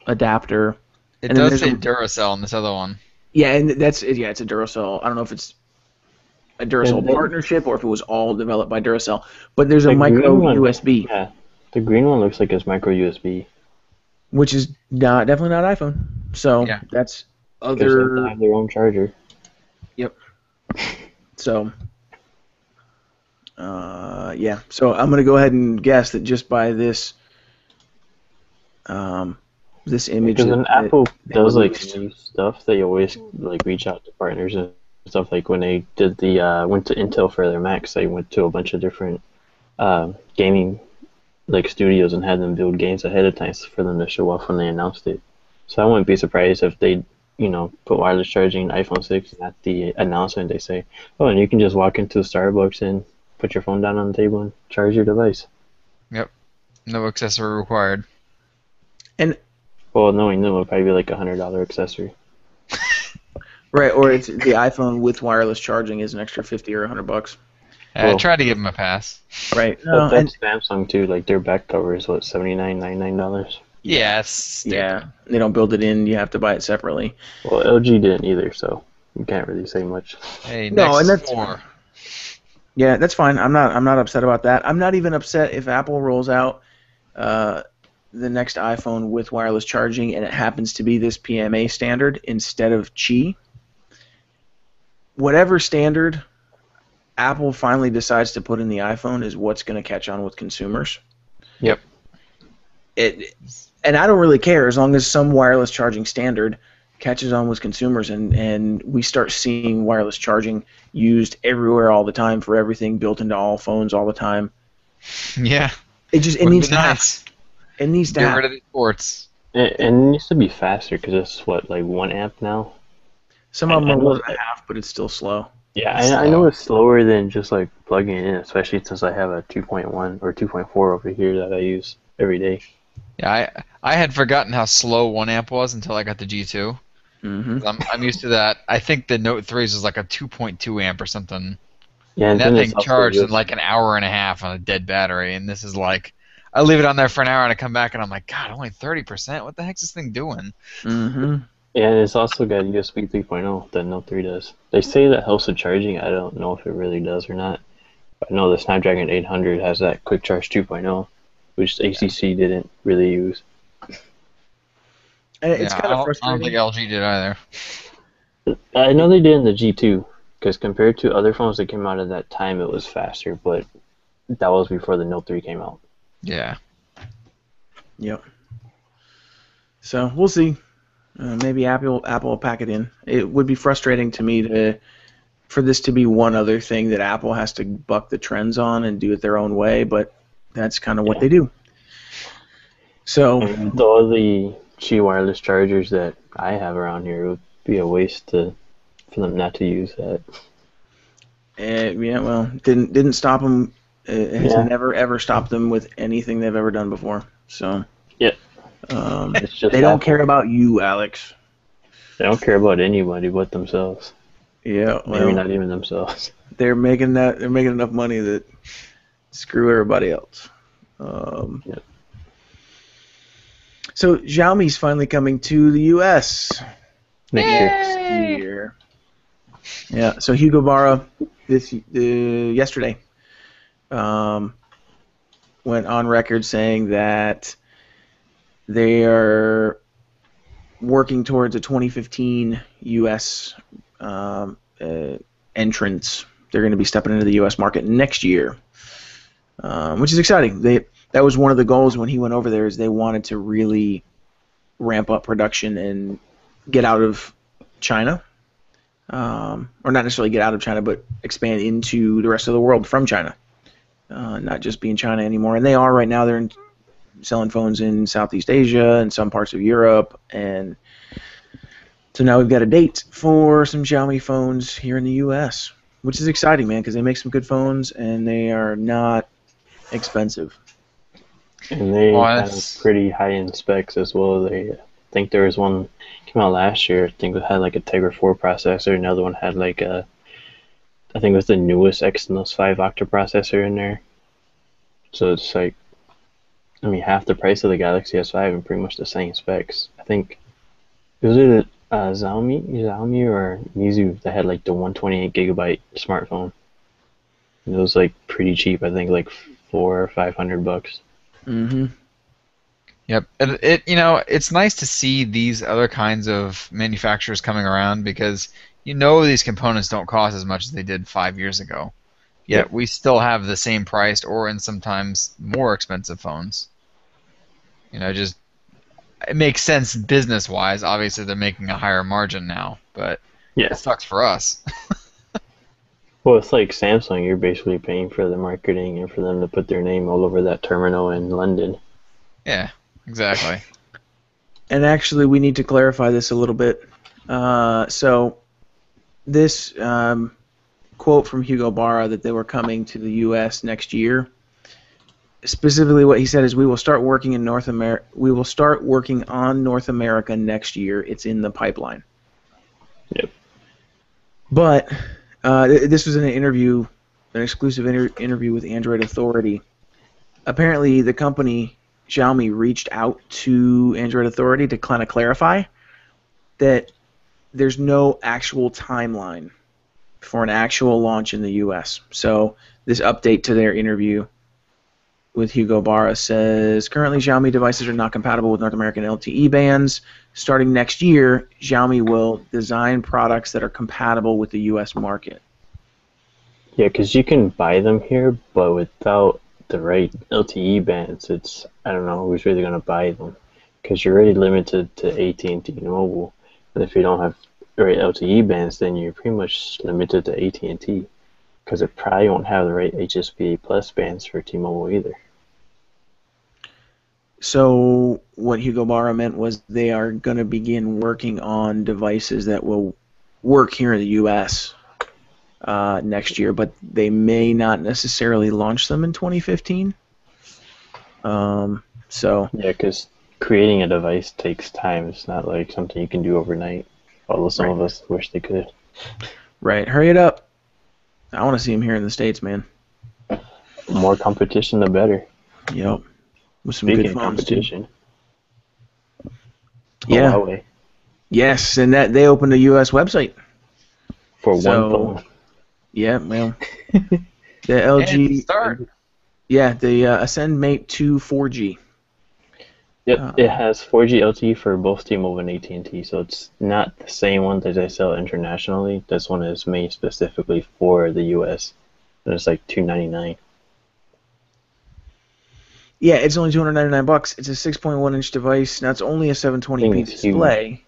adapter. it does say Duracell on this other one. Yeah, and it's a Duracell. I don't know if it's a Duracell partnership or if it was all developed by Duracell. But there's a micro USB. Yeah, the green one looks like it's micro USB. which is definitely not iPhone. So Yeah. that's Because they have to other. have their own charger. Yep. So. Yeah. So I'm gonna go ahead and guess that just by this image Because when that Apple they does like released. new stuff, they always like reach out to partners and stuff. Like when they did the went to Intel for their Macs, they went to a bunch of different gaming like studios and had them build games ahead of time for them to show off when they announced it. So I wouldn't be surprised if they, put wireless charging in iPhone 6 and at the announcement they say, oh, and you can just walk into Starbucks and put your phone down on the table and charge your device. Yep. No accessory required. And Well, knowing them, it would probably be like $100 accessory. right, or it's the iPhone with wireless charging is an extra 50 or $100. I Well, tried to give him a pass. Right. But No, and that's Samsung too. Like their back cover is what $79.99. Yeah, it's stupid. yeah, they don't build it in. You have to buy it separately. Well, LG didn't either, so you can't really say much. Hey, No, next and that's 4. yeah, that's fine. I'm not upset about that. I'm not even upset if Apple rolls out the next iPhone with wireless charging and it happens to be this PMA standard instead of Qi. Whatever standard Apple finally decides to put in the iPhone is what's going to catch on with consumers. Yep. And I don't really care as long as some wireless charging standard catches on with consumers and we start seeing wireless charging used everywhere all the time for everything built into all phones all the time. Yeah. It Would needs be to happen. nice. It needs to Get happen. rid of the ports. And it needs to be faster because it's what, like 1 amp now. Some of them I are know 1.5, but it's still slow. Yeah, It's I know slow. it's slower than just like plugging it in, especially since I have a 2.1 or 2.4 over here that I use every day. Yeah, I had forgotten how slow 1 amp was until I got the G2. Mm-hmm. I'm used to that. I think the Note 3s is like a 2.2 amp or something. Yeah, And that then thing it's also charged in USB. like an hour and a half on a dead battery, and this is like, I leave it on there for an hour and I come back and I'm like, God, only 30%? What the heck's this thing doing? Mm-hmm. Yeah, and it's also got USB 3.0 that Note 3 does. They say that helps with charging. I don't know if it really does or not. But I know the Snapdragon 800 has that Quick Charge 2.0, which ACC didn't really use. And it's Yeah, kind of I don't think frustrating. LG did either. I know they did in the G2, because compared to other phones that came out at that time, it was faster, but that was before the Note 3 came out. Yeah. Yep. So we'll see. Maybe Apple will pack it in. It would be frustrating to me for this to be one other thing that Apple has to buck the trends on and do it their own way, but that's kind of what they do. So And with all the Qi wireless chargers that I have around here, it would be a waste for them not to use that. yeah, well, didn't stop them. It has Yeah. never ever stopped them with anything they've ever done before. So Yeah. they It's just don't Apple. care about you, Alex. They don't care about anybody but themselves. Yeah, Maybe well, not even themselves. they're making enough money that screw everybody else. Yep. So Xiaomi's finally coming to the U.S. Next year. next year. Yeah. So Hugo Barra yesterday went on record saying that they are working towards a 2015 U.S. Entrance. They're going to be stepping into the U.S. market next year, which is exciting. That was one of the goals when he went over there, is they wanted to really ramp up production and get out of China, or not necessarily get out of China, but expand into the rest of the world from China, not just be in China anymore. And they are right now. They're selling phones in Southeast Asia and some parts of Europe, and so now we've got a date for some Xiaomi phones here in the U.S., which is exciting, man, because they make some good phones and they are not expensive. And they Well, have that's- pretty high-end specs as well. I think there was one came out last year. I think it had like a Tegra 4 processor. Another one had like I think it was the newest Exynos 5 octa processor in there. So it's like, I mean, half the price of the Galaxy S5 and pretty much the same specs. I think it was either Xiaomi or Mizu that had like the 128 gigabyte smartphone. And it was like pretty cheap. I think like $400 or $500. Mm-hmm. Yep. It's nice to see these other kinds of manufacturers coming around because these components don't cost as much as they did 5 years ago. Yet Yep. we still have the same priced or in sometimes more expensive phones. Just it makes sense business wise. Obviously, they're making a higher margin now, but Yeah. it sucks for us. Well, it's like Samsung. You're basically paying for the marketing and for them to put their name all over that terminal in London. Yeah, exactly. And actually, we need to clarify this a little bit. So this quote from Hugo Barra that they were coming to the U.S. next year. Specifically, what he said is, "We will start working in North America. We will start working on North America next year. It's in the pipeline." Yep. But this was in an interview, an exclusive interview with Android Authority. Apparently, the company Xiaomi reached out to Android Authority to kind of clarify that there's no actual timeline for an actual launch in the U.S. So this update to their interview with Hugo Barra says, currently Xiaomi devices are not compatible with North American LTE bands. Starting next year, Xiaomi will design products that are compatible with the U.S. market. Yeah, because you can buy them here, but without the right LTE bands, I don't know who's really going to buy them. Because you're already limited to AT&T Mobile. And if you don't have the right LTE bands, then you're pretty much limited to AT&T. Because it probably won't have the right HSPA Plus bands for T-Mobile either. So what Hugo Barra meant was they are going to begin working on devices that will work here in the U.S. Next year, but they may not necessarily launch them in 2015. So yeah, because creating a device takes time. It's not like something you can do overnight. Although some of us wish they could. Right, hurry it up. I want to see them here in the States, man. More competition, the better. Yep. With some Speaking good of phones, competition, too. Yeah. Huawei Yes, and that they opened a U.S. website. for one phone. Yeah, well, the LG. Start. Yeah, the Ascend Mate 2 4G. Yep, it has 4G LTE for both T-Mobile and AT&T, so it's not the same one that they sell internationally. This one is made specifically for the U.S. and it's like $299. Yeah, it's only $299. It's a 6.1-inch device. Now it's only a 720p display,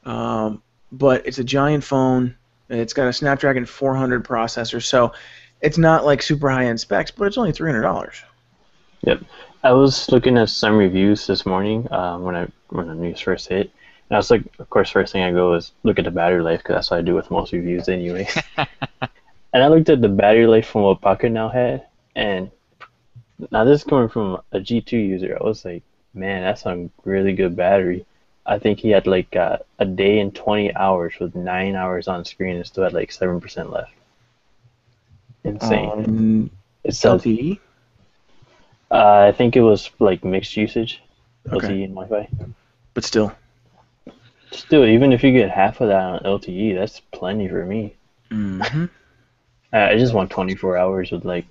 but it's a giant phone. And it's got a Snapdragon 400 processor, so it's not like super high-end specs, but it's only $300. Yep. I was looking at some reviews this morning when the news first hit. And I was like, of course, first thing I go is look at the battery life because that's what I do with most reviews anyway. And I looked at the battery life from what Pocket now had, and now this is coming from a G2 user. I was like, man, that's a really good battery. I think he had like a day and 20 hours with 9 hours on screen and still had like 7% left. Insane. It's LTE? I think it was like mixed usage, Okay. LTE and Wi-Fi. But still. Still, even if you get half of that on LTE, that's plenty for me. Mm-hmm. I just want 24 hours with like,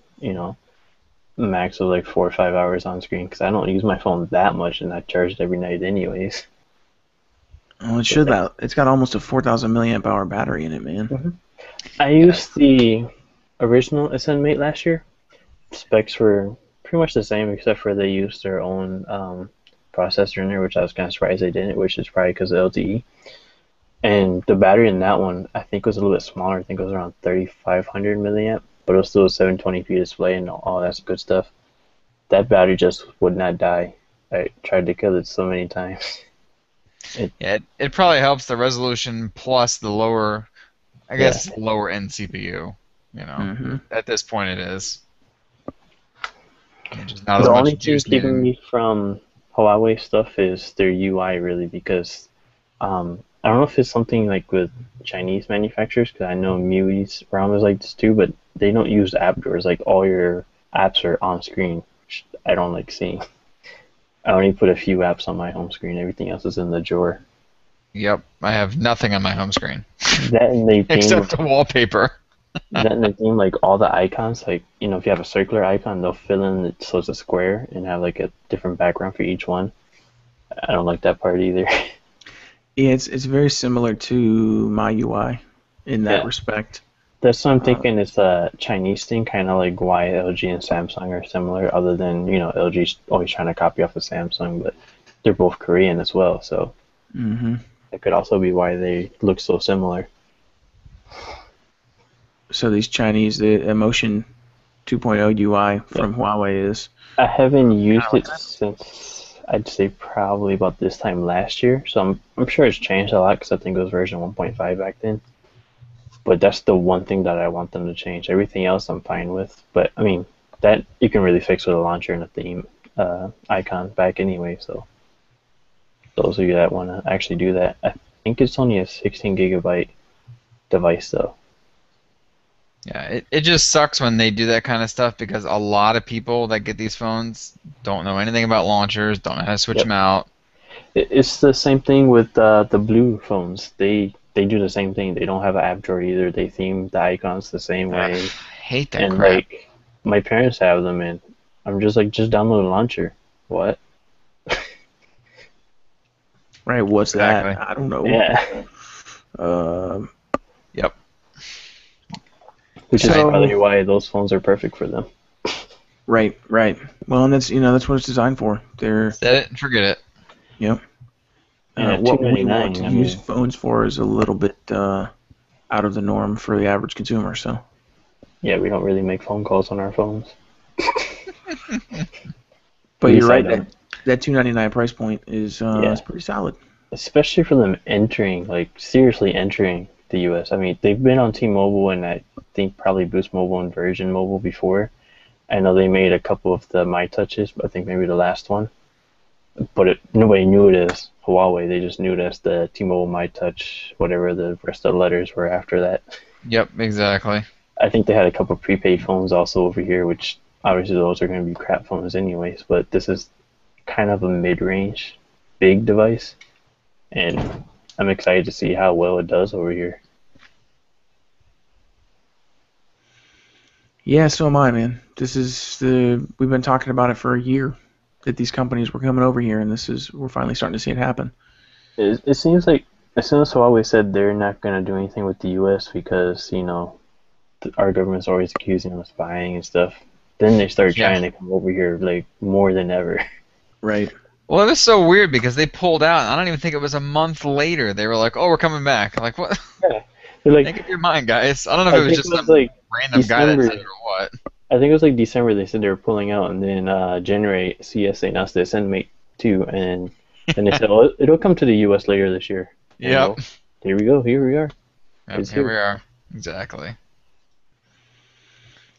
max of like 4 or 5 hours on screen because I don't use my phone that much and I charge it every night anyways. Well, it should that. It's got almost a 4,000 milliamp hour battery in it, man. Mm-hmm. I used the original Ascend Mate last year. Specs were pretty much the same except for they used their own processor in there, which I was kind of surprised they didn't, which is probably because of LTE. And the battery in that one, I think, was a little bit smaller. I think it was around 3,500 milliamp, but it was still a 720p display and all that good stuff. That battery just would not die. I tried to kill it so many times. It probably helps the resolution plus the lower, I guess, lower end CPU. At this point it is. Just not The as only much thing juice keeping needed. me from Huawei stuff is their UI, really, because I don't know if it's something like with Chinese manufacturers, because I know MIUI's ROM is like this too, but they don't use app doors. Like all your apps are on screen, which I don't like seeing. I only put a few apps on my home screen. Everything else is in the drawer. Yep, I have nothing on my home screen That and they except the wallpaper. that in the game, like all the icons, like if you have a circular icon, they'll fill in it so it's a square and have like a different background for each one. I don't like that part either. Yeah, it's very similar to my UI in that Yeah. respect. That's what I'm thinking. It's a Chinese thing, kind of like why LG and Samsung are similar. Other than LG's always trying to copy off of Samsung, but they're both Korean as well, so hmm it could also be why they look so similar. So these Chinese, the Emotion 2.0 UI from Huawei is. I haven't used it since I'd say probably about this time last year, so I'm sure it's changed a lot because I think it was version 1.5 back then. But that's the one thing that I want them to change. Everything else I'm fine with. But I mean, that you can really fix with a launcher and a theme icon back anyway. So those of you that want to actually do that, I think it's only a 16 gigabyte device though. Yeah, it just sucks when they do that kind of stuff because a lot of people that get these phones don't know anything about launchers, don't know how to switch them out. It's the same thing with the blue phones. They do the same thing. They don't have an app drawer either. They theme the icons the same way. I hate that And crap. like my parents have them, and I'm just like, just download a launcher. What? Right, what's Exactly. that? I don't know. Yeah. Yep. Which is So- probably why those phones are perfect for them. Right. Well, and that's what it's designed for. They're Set it and forget it. yep. Yeah, What we $299, want to I use mean- phones for is a little bit out of the norm for the average consumer. So, Yeah, we don't really make phone calls on our phones. but you're right. Besides That $299 price point is pretty solid. Especially for them entering, like seriously entering the US. I mean, they've been on T-Mobile and I think probably Boost Mobile and Virgin Mobile before. I know they made a couple of the My Touches, but I think maybe the last one. But nobody knew it as Huawei. They just knew it as the T-Mobile My Touch, whatever the rest of the letters were after that. Yep, exactly. I think they had a couple of prepaid phones also over here, which obviously those are going to be crap phones anyways. But this is kind of a mid-range, big device, and I'm excited to see how well it does over here. Yeah, so am I, man. We've been talking about it for a year that these companies were coming over here, and we're finally starting to see it happen. It seems like as soon as Huawei said they're not going to do anything with the U.S. because our government's always accusing them of spying and stuff, then they started trying to come over here like more than ever. Right. Well, it was so weird because they pulled out. And I don't even think it was a month later. They were like, "Oh, we're coming back." I'm like, what? Yeah, they're like, Make up your mind, guys. I don't know if it was just some like random guy that December. said it or what. I think it was like December they said they were pulling out, and then January CS they announced they send Mate 2, and then they said, "Oh, it'll come to the U.S. later this year." And Yep. well, here we go. Here we are. Yep, It's here here. we are. Exactly.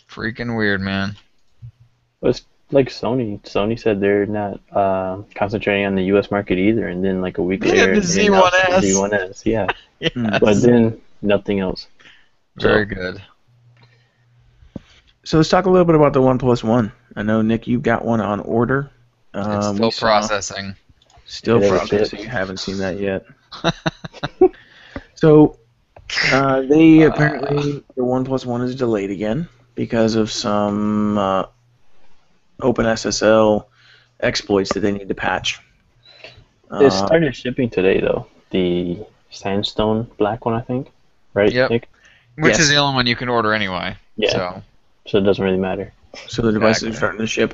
Freaking weird, man. It's like Sony. Sony said they're not concentrating on the U.S. market either, and then like a week Yeah, later, the they announced Z1S. the Z1S. Yeah, Yes. but then nothing else. Very good. So let's talk a little bit about the OnePlus One. I know, Nick, you've got one on order. It's We still saw- processing. Still It is processing. it. Haven't seen that yet. So they apparently the OnePlus One is delayed again because of some OpenSSL exploits that they need to patch. It started shipping today though. The Sandstone black one, I think. Right? Yep. Nick? Which Yes. is the only one you can order anyway. Yeah. So So it doesn't really matter. So the devices Exactly. are starting to ship.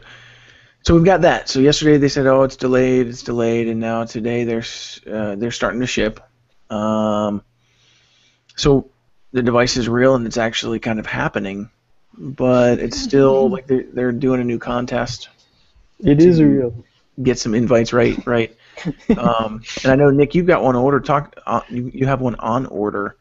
So we've got that. So yesterday they said, "Oh, it's delayed, and now today they're starting to ship." So the device is real and it's actually kind of happening, but it's still like they're doing a new contest. It is real. Get some invites, right? And I know, Nick, you've got one order. You have one on order,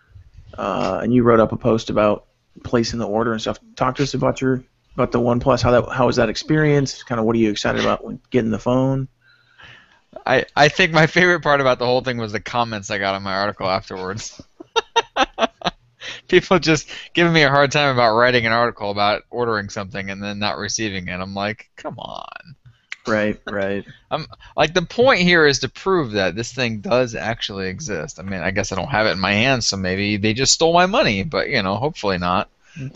and you wrote up a post about placing the order and stuff. Talk to us about the OnePlus. How was that experience? Kind of what are you excited about when getting the phone? I think my favorite part about the whole thing was the comments I got on my article afterwards. People just giving me a hard time about writing an article about ordering something and then not receiving it. I'm like, come on. Right. Like, the point here is to prove that this thing does actually exist. I mean, I guess I don't have it in my hands, so maybe they just stole my money, but, hopefully not.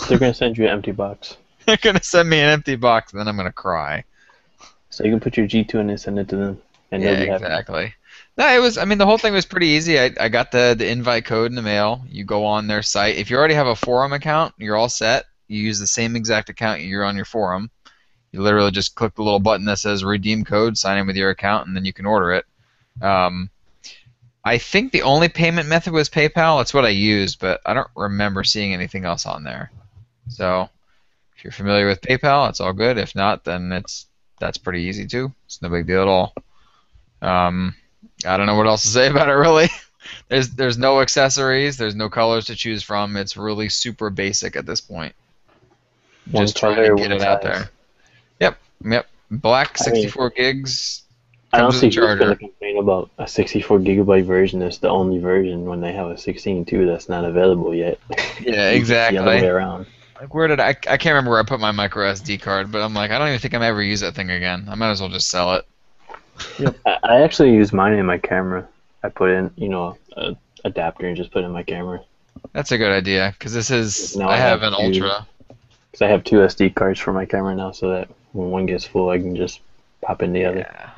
They're gonna send you an empty box. They're going to send me an empty box, and then I'm going to cry. So you can put your G2 in and send it to them. and Yeah, they'll be happy. exactly. No, it was. I mean, the whole thing was pretty easy. I got the invite code in the mail. You go on their site. If you already have a forum account, you're all set. You use the same exact account you're on your forum. You literally just click the little button that says redeem code, sign in with your account, and then you can order it. Um, I think the only payment method was PayPal. That's what I used, but I don't remember seeing anything else on there. So if you're familiar with PayPal, it's all good. If not, then that's pretty easy too. It's no big deal at all. I don't know what else to say about it really. There's no accessories. There's no colors to choose from. It's really super basic at this point. One Just trying color, to get one it out size. there. Yep. Black, I mean, 64 gigs. I don't Comes with see a who's going to charger. complain about a 64 gigabyte version that's the only version when they have a 16 too that's not available yet. Yeah, It's the other way exactly. around. Like where did I can't remember where I put my micro SD card, but I'm like, I don't even think I'm ever use that thing again. I might as well just sell it. I actually use mine in my camera. I put in, a adapter and just put in my camera. That's a good idea because this is Now I I have have an two. Ultra. Because I have two SD cards for my camera now, so that when one gets full, I can just pop in the other. Yeah.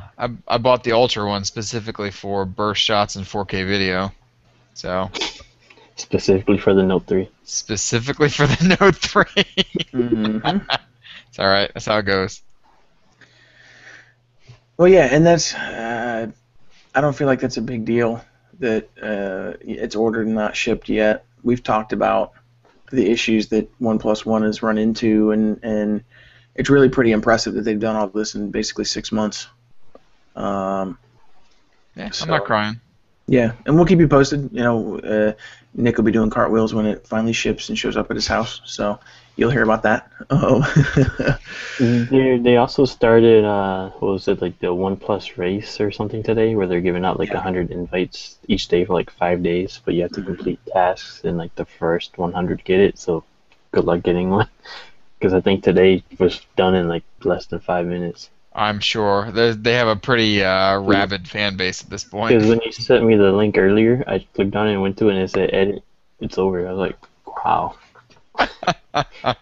I bought the Ultra one specifically for burst shots and 4K video. So Specifically for the Note 3. specifically for the Note 3. Mm-hmm. It's all right. That's how it goes. Well, yeah, and that's I don't feel like that's a big deal that it's ordered and not shipped yet. We've talked about the issues that OnePlus One has run into, and it's really pretty impressive that they've done all this in basically 6 months. Yeah, So- I'm not crying. Yeah, and we'll keep you posted. Nick will be doing cartwheels when it finally ships and shows up at his house, so you'll hear about that. They also started, what was it, like the OnePlus race or something today, where they're giving out like 100 invites each day for like 5 days, but you have to complete tasks, and like the first 100 get it, so good luck getting one. Because I think today was done in like less than 5 minutes. I'm sure they have a pretty rabid fan base at this point. Because when you sent me the link earlier, I clicked on it and went to it, and it said edit, it's over. I was like, wow. That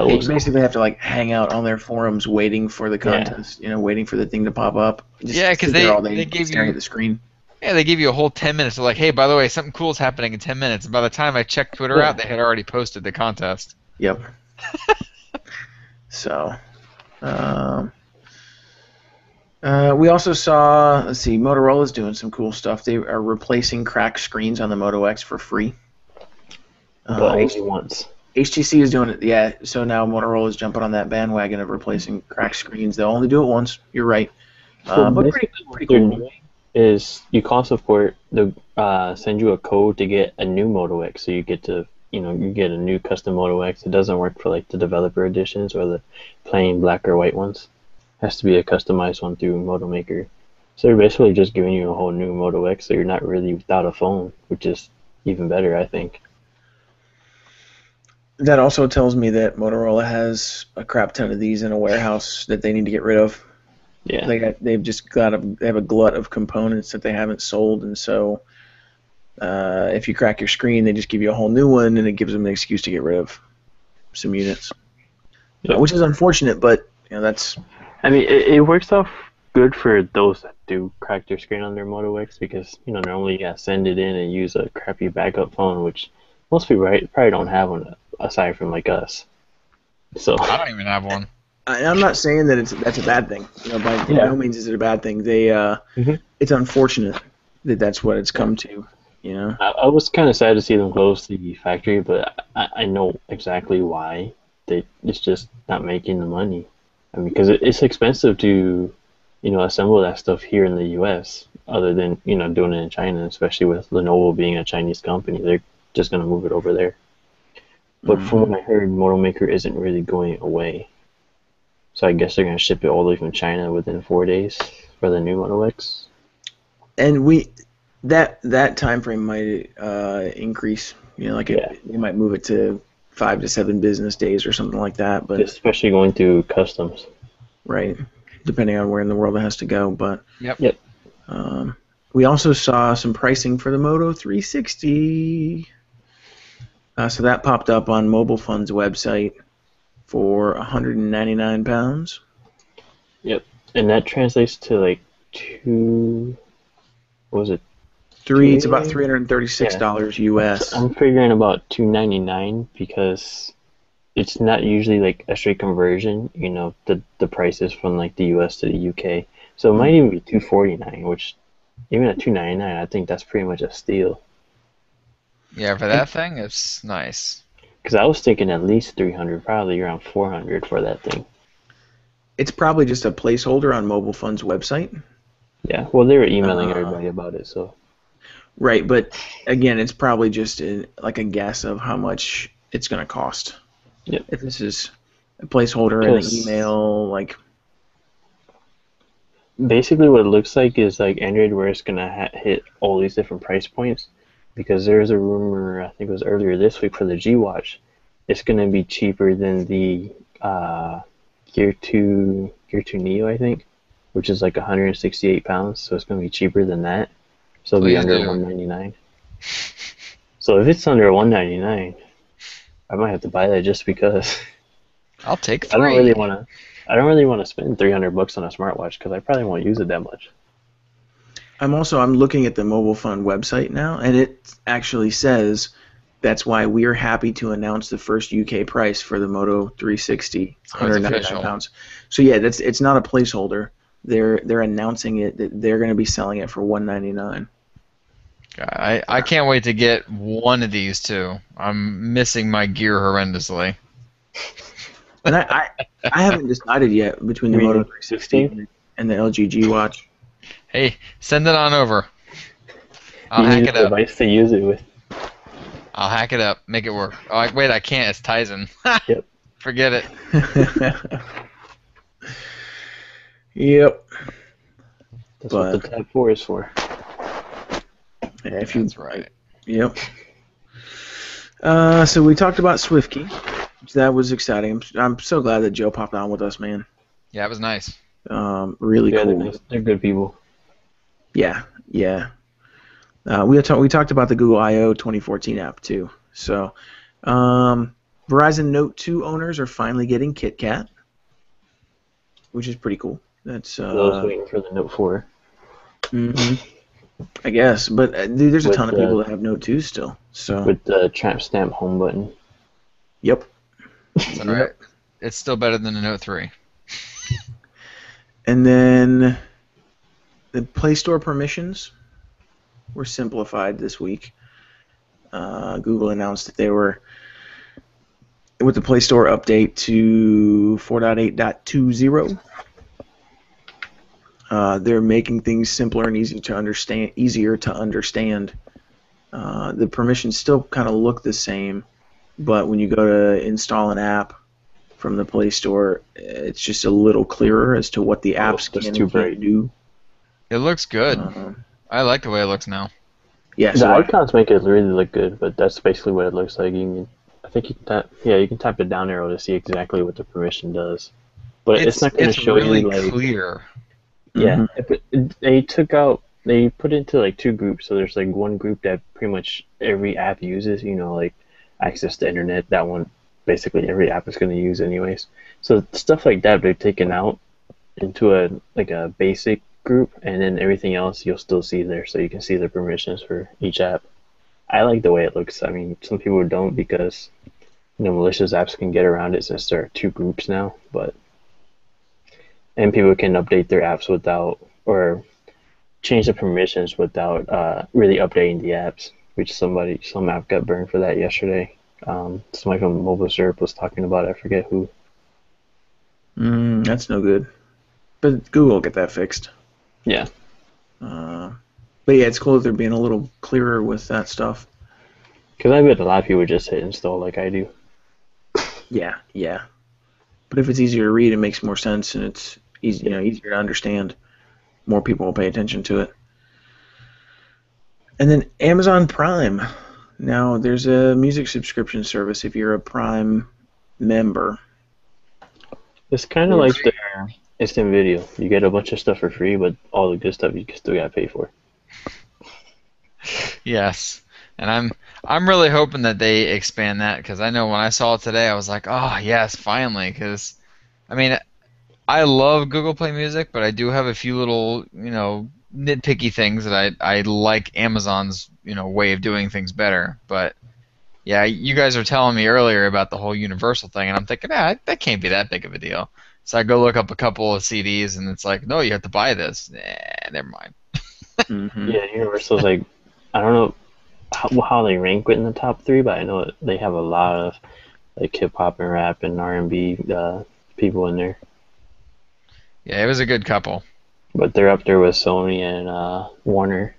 You was basically have to like hang out on their forums waiting for the contest, waiting for the thing to pop up. Just Yeah, 'cause sit there they- all day they give staring you- at the screen. Yeah, they give you a whole 10 minutes. They're like, hey, by the way, something cool is happening in 10 minutes. And by the time I checked Twitter Yeah. out, they had already posted the contest. Yep. So, we also saw, let's see, Motorola's doing some cool stuff. They are replacing cracked screens on the Moto X for free. but only once. HTC is doing it, yeah. So now Motorola's jumping on that bandwagon of replacing cracked screens. They'll only do it once. You're right. So But basically pretty what they're cool. doing is you call support, they'll send you a code to get a new Moto X, so you get to, you get a new custom Moto X. It doesn't work for like the developer editions or the plain black or white ones. It has to be a customized one through Moto Maker. So they're basically just giving you a whole new Moto X, so you're not really without a phone, which is even better, I think. That also tells me that Motorola has a crap ton of these in a warehouse that they need to get rid of. Yeah. They have a glut of components that they haven't sold, and so if you crack your screen, they just give you a whole new one, and it gives them an excuse to get rid of some units, Yeah. which is unfortunate. But that's I mean, it works out good for those that do crack their screen on their Moto X because, normally you gotta send it in and use a crappy backup phone, which most people probably don't have one aside from like us. So, I don't even have one. I'm not saying that that's a bad thing. By no means is it a bad thing. It's unfortunate that that's what it's come to. I was kind of sad to see them close the factory, but I know exactly why. It's just not making the money. I mean, because it's expensive to, assemble that stuff here in the U.S. other than, doing it in China, especially with Lenovo being a Chinese company. They're just going to move it over there. But from what I heard, Moto Maker isn't really going away. So I guess they're going to ship it all the way from China within 4 days for the new Moto X. And that time frame might increase. They might move it to 5 to 7 business days or something like that. But Especially going through customs. right, depending on where in the world it has to go. But Yep. we also saw some pricing for the Moto 360. So that popped up on Mobile Fund's website for £199. Yep. And that translates to like two. What was it? Three. It's about Yeah. $336 US. I'm figuring about $299 because it's not usually like a straight conversion. You know, the prices from like the US to the UK. So it might even be $249, which even at $299, I think that's pretty much a steal. Yeah, for that thing, it's nice. Because I was thinking at least 300, probably around 400 for that thing. It's probably just a placeholder on Mobile Fun's website. Yeah, well, they were emailing everybody about it, so. Right, but again, it's probably just like a guess of how much it's going to cost. Yep. If this is a placeholder in an email, like. Basically, what it looks like is like Android Wear is going to hit all these different price points because there's a rumor, I think it was earlier this week for the G Watch, it's going to be cheaper than the Gear 2 Neo, I think, which is like 168 pounds, so it's going to be cheaper than that. So it'll be under $199. So if it's under $199, I might have to buy that just because. I'll take 3. I don't really want to spend $300 on a smartwatch because I probably won't use it that much. I'm looking at the Mobile Fun website now, and it actually says that's why we're happy to announce the first UK price for the Moto 360, 199 pounds. So yeah, it's not a placeholder. They're announcing it that they're going to be selling it for $199. I can't wait to get one of these too. I'm missing my gear horrendously. And I haven't decided yet between the Moto 360 and the LG G Watch. Hey, send it on over. I'll you hack need it a up. device to use it with. I'll hack it up. Make it work. Oh, wait, I can't. It's Tizen. Yep. Forget it. Yep. That's what the Tab 4 is for. That's right. Yep. So we talked about SwiftKey. So that was exciting. I'm so glad that Joe popped on with us, man. Yeah, it was nice. Really cool. They're nice. They're good people. Yeah. We talked about the Google I/O 2014 app too. So, Verizon Note 2 owners are finally getting KitKat, which is pretty cool. That's I was waiting for the Note 4. I guess, but there's a ton of people that have Note 2s still. So with the tramp stamp home button. Yep. That's all right. It's still better than the Note 3. And then the Play Store permissions were simplified this week. Google announced that they were, with the Play Store update to 4.8.20, they're making things simpler and easier to understand. The permissions still kind of look the same, but when you go to install an app from the Play Store, it's just a little clearer as to what the apps can and can't do. It looks good. I like the way it looks now. Yeah, the icons make it really look good, but that's basically what it looks like. I think you can tap the down arrow to see exactly what the permission does, but it's not going to show really you like clear. Yeah, they put into like two groups. So there's like one group that pretty much every app uses. You know, like access to internet. That one basically every app is going to use anyways. So stuff like that they've taken out into a basic group, and then everything else you'll still see there, so you can see the permissions for each app. I like the way it looks. I mean, some people don't because malicious apps can get around it since there are two groups now, and people can update their apps without, or change the permissions without really updating the apps, which some app got burned for that yesterday. Somebody from Mobile Syrup was talking about it. I forget who. That's no good. But Google will get that fixed. Yeah. But yeah, it's cool that they're being a little clearer with that stuff. Because I bet a lot of people just hit install like I do. Yeah. But if it's easier to read, it makes more sense, and it's easier to understand. More people will pay attention to it. And then Amazon Prime. Now, there's a music subscription service if you're a Prime member. It's kind of like their instant video. You get a bunch of stuff for free, but all the good stuff you still got to pay for. Yes, and I'm really hoping that they expand that, because I know when I saw it today, I was like, oh yes, finally. Because I mean, I love Google Play Music, but I do have a few little, nitpicky things that I like Amazon's, way of doing things better. But yeah, you guys are telling me earlier about the whole Universal thing, and I'm thinking, that can't be that big of a deal. So I go look up a couple of CDs, and it's like, no, you have to buy this. Nah, never mind. Yeah, Universal's like, I don't know how they rank within the top three, but I know they have a lot of like hip hop and rap and R&B people in there. Yeah, it was a good couple. But they're up there with Sony and Warner.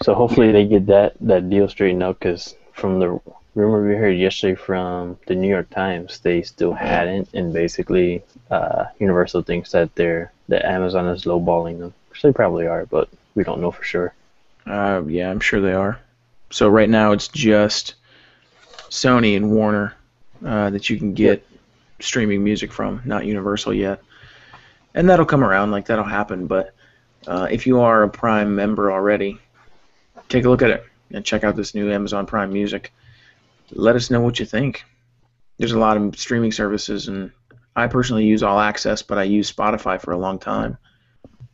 So hopefully they get that deal straightened out, because from the rumor we heard yesterday from the New York Times, they still hadn't, and basically Universal thinks that Amazon is lowballing them, which they probably are, but we don't know for sure. Yeah, I'm sure they are. So right now it's just Sony and Warner that you can get streaming music from, not Universal yet. And that'll come around, like that'll happen. But if you are a Prime member already, take a look at it and check out this new Amazon Prime Music. Let us know what you think. There's a lot of streaming services, and I personally use All Access, but I used Spotify for a long time.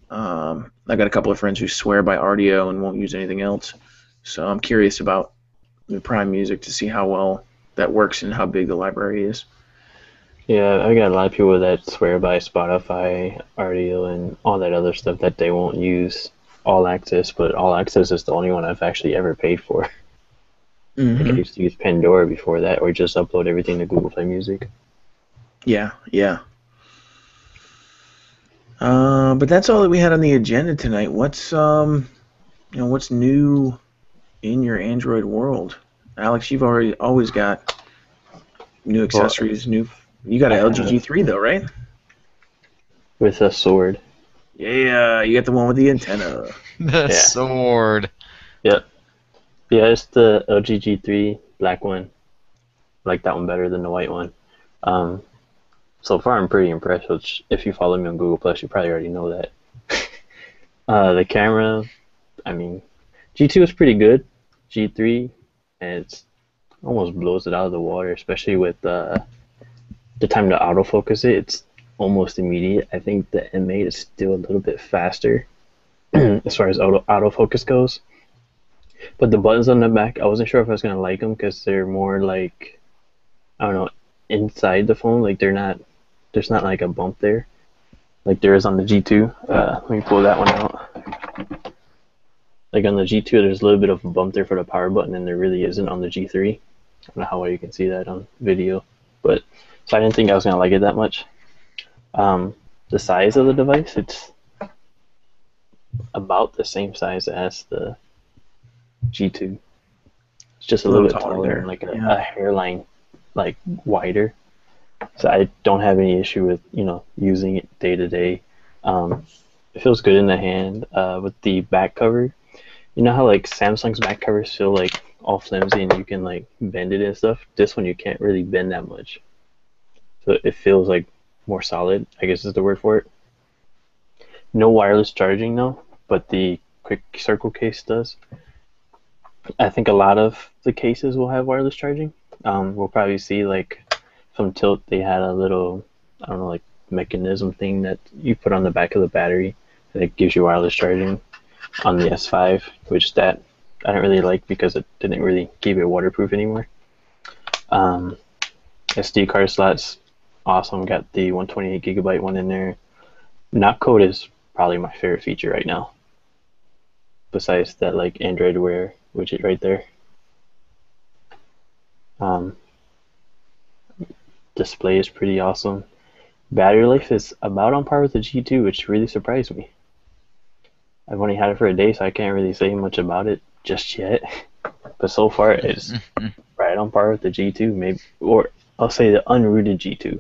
I got a couple of friends who swear by RDO and won't use anything else. So I'm curious about the Prime Music to see how well that works and how big the library is. Yeah, I got a lot of people that swear by Spotify, RDO, and all that other stuff that they won't use All Access, but All Access is the only one I've actually ever paid for. Mm-hmm. Like I used to use Pandora before that, or just upload everything to Google Play Music. Yeah. But that's all that we had on the agenda tonight. What's what's new in your Android world? Alex, you've always got new accessories. You got an LG G3 though, right? With a sword. Yeah, you got the one with the antenna. The sword. Yep. Yeah, it's the LG G3 black one. I like that one better than the white one. So far, I'm pretty impressed. Which, if you follow me on Google Plus, you probably already know that. The camera, I mean, G2 is pretty good. G3, and it almost blows it out of the water, especially with the time to autofocus it. It's almost immediate. I think the M8 is still a little bit faster as far as autofocus goes. But the buttons on the back, I wasn't sure if I was gonna like them because they're more like, I don't know, inside the phone. Like there's not like a bump there, like there is on the G2. Let me pull that one out. Like on the G2, there's a little bit of a bump there for the power button, and there really isn't on the G3. I don't know how well you can see that on video, but so I didn't think I was gonna like it that much. The size of the device, it's about the same size as the G2. It's just a little bit taller and like a hairline like wider. So I don't have any issue with using it day to day. It feels good in the hand. With the back cover, you know how like Samsung's back covers feel like all flimsy and you can like bend it and stuff. This one you can't really bend that much, so it feels like more solid, I guess is the word for it. No wireless charging though, but the quick circle case does. I think a lot of the cases will have wireless charging. We'll probably see like from Tilt they had a little, I don't know, like mechanism thing that you put on the back of the battery and it gives you wireless charging on the S5, which that I don't really like because it didn't really keep it waterproof anymore. SD card slots, awesome. Got the 128 gigabyte one in there. Not code is probably my favorite feature right now, besides that like Android Wear widget right there. Display is pretty awesome. Battery life is about on par with the G2, which really surprised me. I've only had it for a day, so I can't really say much about it just yet. But so far, it's right on par with the G2, maybe, or I'll say the unrooted G2,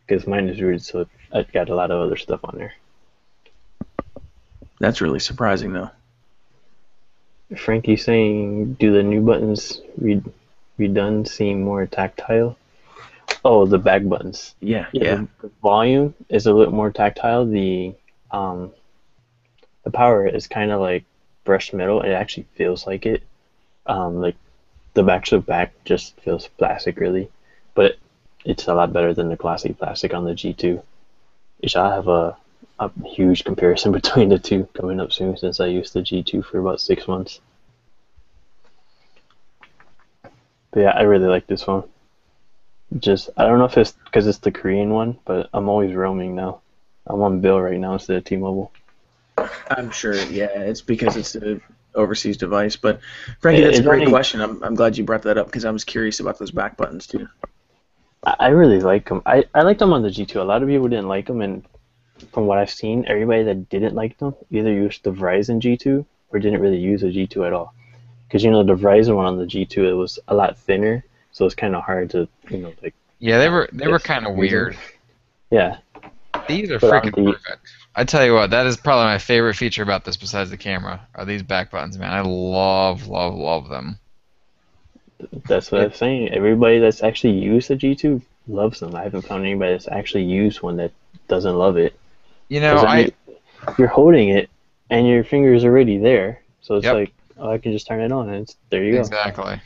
because mine is rooted, so I've got a lot of other stuff on there. That's really surprising, though. Frankie's saying, do the new buttons redone seem more tactile? Oh, the back buttons. Yeah. The volume is a little more tactile. The power is kind of like brushed metal. It actually feels like it. Like the back just feels plastic, really. But it's a lot better than the glossy plastic on the G2. which I have a huge comparison between the two coming up soon since I used the G2 for about 6 months. But yeah, I really like this phone. Just, I don't know if it's because it's the Korean one, but I'm always roaming now. I'm on Bill right now instead of T-Mobile. I'm sure, yeah, it's because it's an overseas device. But Frankie, that's a great question. I'm glad you brought that up because I was curious about those back buttons too. I really like them. I liked them on the G2. A lot of people didn't like them, and from what I've seen, everybody that didn't like them either used the Verizon G2 or didn't really use a G2 at all. Because the Verizon one on the G2, it was a lot thinner, so it's kind of hard to like. Yeah, they were kind of weird. Yeah. These are freaking perfect. I tell you what, that is probably my favorite feature about this besides the camera, are these back buttons, man. I love, love, love them. That's what I'm saying. Everybody that's actually used the G2 loves them. I haven't found anybody that's actually used one that doesn't love it. You're holding it, and your finger's already there, so it's like, oh, I can just turn it on, and there you go. Exactly.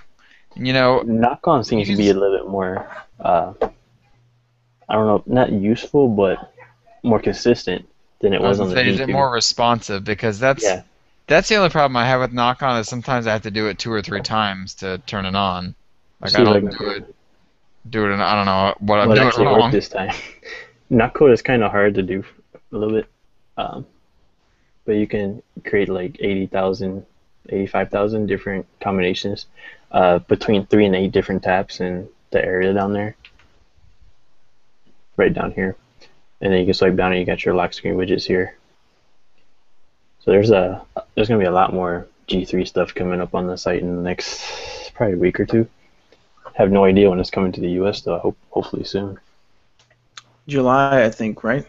Knock-on seems to be a little bit more, I don't know, not useful, but more consistent than it was on the G2. Is it more responsive? Because that's the only problem I have with knock-on is sometimes I have to do it 2 or 3 times to turn it on. Like I don't do it, and I don't know what I'm doing wrong this time. Knock-on is kind of hard to do a little bit, but you can create like 80,000, 85,000 different combinations between 3 and 8 different taps in the area down there, right down here. And then you can swipe down and you got your lock screen widgets here. So there's gonna be a lot more G3 stuff coming up on the site in the next probably week or 2. Have no idea when it's coming to the US though. Hopefully soon. July, I think, right?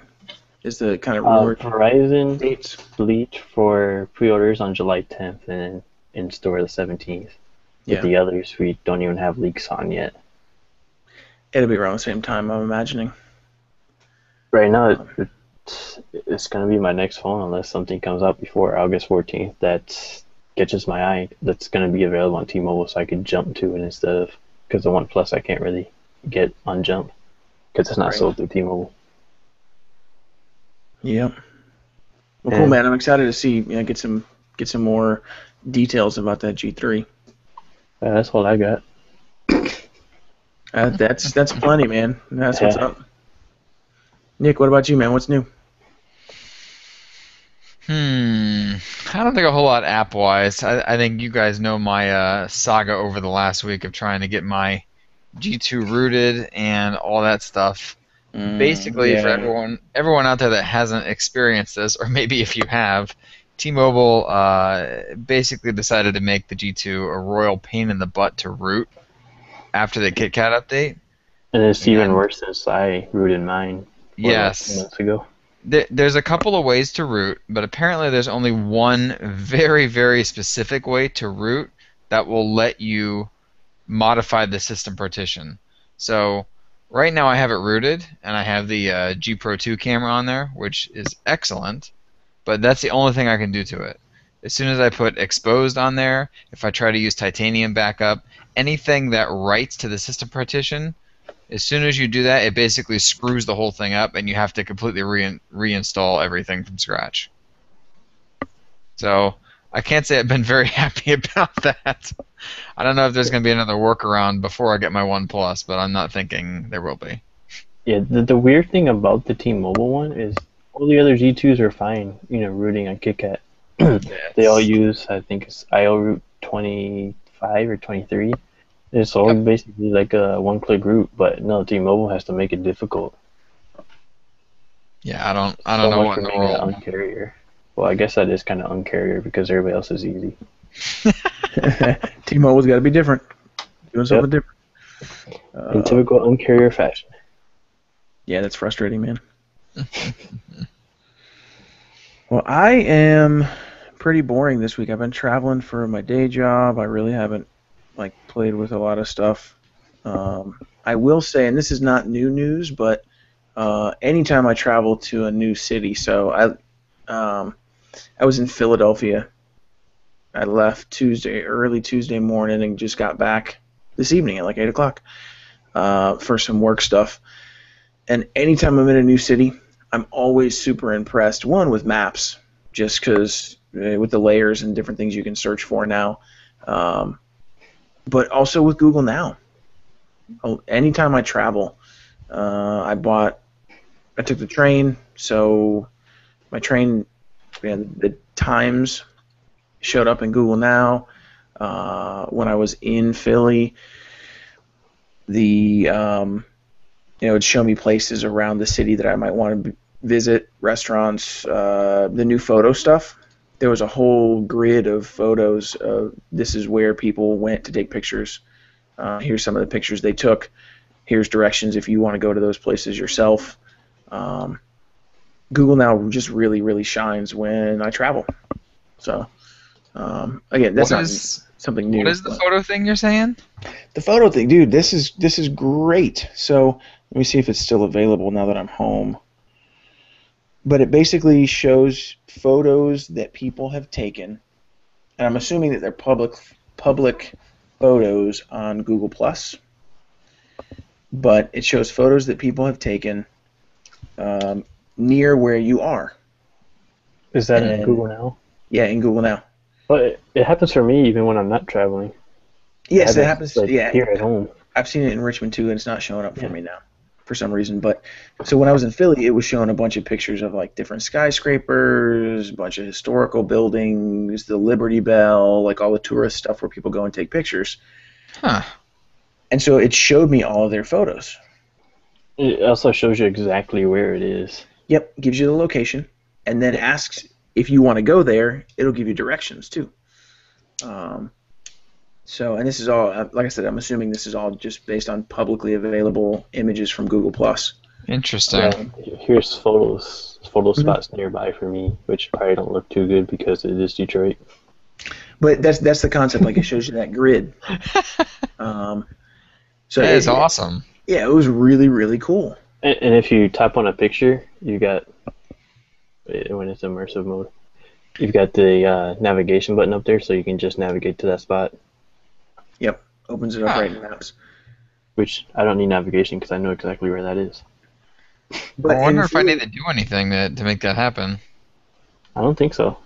Is the kind of reward Verizon dates. Bleach for pre-orders on July 10th and in store the 17th. Yeah. With the others, we don't even have leaks on yet. It'll be around the same time, I'm imagining. Right now, it's going to be my next phone unless something comes out before August 14th that catches my eye. That's going to be available on T-Mobile, so I could jump to it instead of, because the OnePlus I can't really get on jump because it's not sold through T-Mobile. Yep. Well, cool, man. I'm excited to see get some more details about that G3. That's all I got. That's plenty, man. That's what's up. Nick, what about you, man? What's new? I don't think a whole lot app-wise. I think you guys know my saga over the last week of trying to get my G2 rooted and all that stuff. Basically, for everyone out there that hasn't experienced this, or maybe if you have, T-Mobile basically decided to make the G2 a royal pain in the butt to root after the KitKat update. And it's even worse since I rooted mine. Yes. Months ago. There's a couple of ways to root, but apparently there's only one very, very specific way to root that will let you modify the system partition. So right now I have it rooted, and I have the G Pro 2 camera on there, which is excellent, but that's the only thing I can do to it. As soon as I put exposed on there, if I try to use titanium backup, anything that writes to the system partition, as soon as you do that, it basically screws the whole thing up, and you have to completely reinstall everything from scratch. So I can't say I've been very happy about that. I don't know if there's going to be another workaround before I get my OnePlus, but I'm not thinking there will be. Yeah, the weird thing about the T-Mobile one is all the other G2s are fine, rooting on KitKat. They all use, I think it's IO root 25 or 23. It's all basically like a one-click root, but no, T-Mobile has to make it difficult. Yeah, I don't know what in the world. Uncarrier. Well, I guess that is kind of uncarrier because everybody else is easy. T-Mobile's got to be different. Doing something different. In typical uncarrier fashion. Yeah, that's frustrating, man. Well, I am pretty boring this week. I've been traveling for my day job. I really haven't played with a lot of stuff. I will say, and this is not new news, but anytime I travel to a new city, so I was in Philadelphia. I left early Tuesday morning, and just got back this evening at 8 o'clock for some work stuff. And anytime I'm in a new city, I'm always super impressed. One, with maps, just because with the layers and different things you can search for now, but also with Google Now. Anytime I travel, I took the train, so my train, the times showed up in Google Now. When I was in Philly, it'd show me places around the city that I might want to visit, restaurants, the new photo stuff. There was a whole grid of photos. This is where people went to take pictures. Here's some of the pictures they took. Here's directions if you want to go to those places yourself. Google Now just really, really shines when I travel. So, again, that's not something new. What is the photo thing you're saying? The photo thing, dude, this is great. So let me see if it's still available now that I'm home. But it basically shows photos that people have taken, and I'm assuming that they're public photos on Google+. But it shows photos that people have taken near where you are. Is that in Google Now? Yeah, in Google Now. But it happens for me even when I'm not traveling. Yes, it happens. Like, yeah, here at home. I've seen it in Richmond too, and it's not showing up for me now for some reason. But so when I was in Philly, it was showing a bunch of pictures of like different skyscrapers, a bunch of historical buildings, the Liberty Bell, like all the tourist stuff where people go and take pictures. Huh. And so it showed me all of their photos. It also shows you exactly where it is. Yep, gives you the location, and then asks if you want to go there. It'll give you directions too. So, and this is all, like I said, I'm assuming this is all just based on publicly available images from Google+. Interesting. Here's photo spots nearby for me, which probably don't look too good because it is Detroit. But that's the concept. Like, it shows you that grid. So that is awesome. Yeah, it was really, really cool. And if you tap on a picture, you got, when it's immersive mode, you've got the navigation button up there, so you can just navigate to that spot. Yep, opens it up right in Maps. Which I don't need navigation because I know exactly where that is. But I wonder if I need to do anything to make that happen. I don't think so.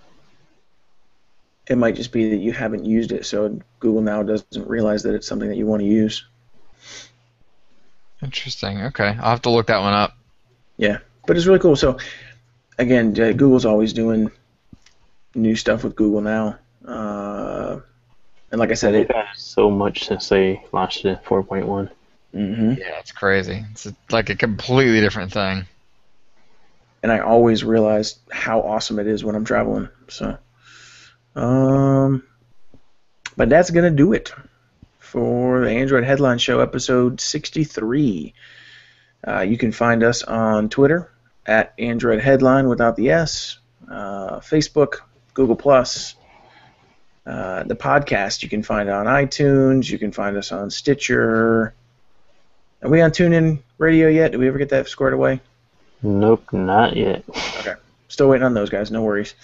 It might just be that you haven't used it, so Google Now doesn't realize that it's something that you want to use. Interesting. Okay, I'll have to look that one up. Yeah, but it's really cool. So, again, Google's always doing new stuff with Google Now. And like I said, they've had so much since they launched it in 4.1. Mm-hmm. Yeah, it's crazy. It's like a completely different thing. And I always realize how awesome it is when I'm traveling. So, but that's gonna do it for the Android Headline Show, episode 63. You can find us on Twitter at Android Headline without the S, Facebook, Google+. The podcast you can find on iTunes. You can find us on Stitcher. Are we on TuneIn Radio yet? Did we ever get that squared away? Nope, not yet. Okay. Still waiting on those guys. No worries.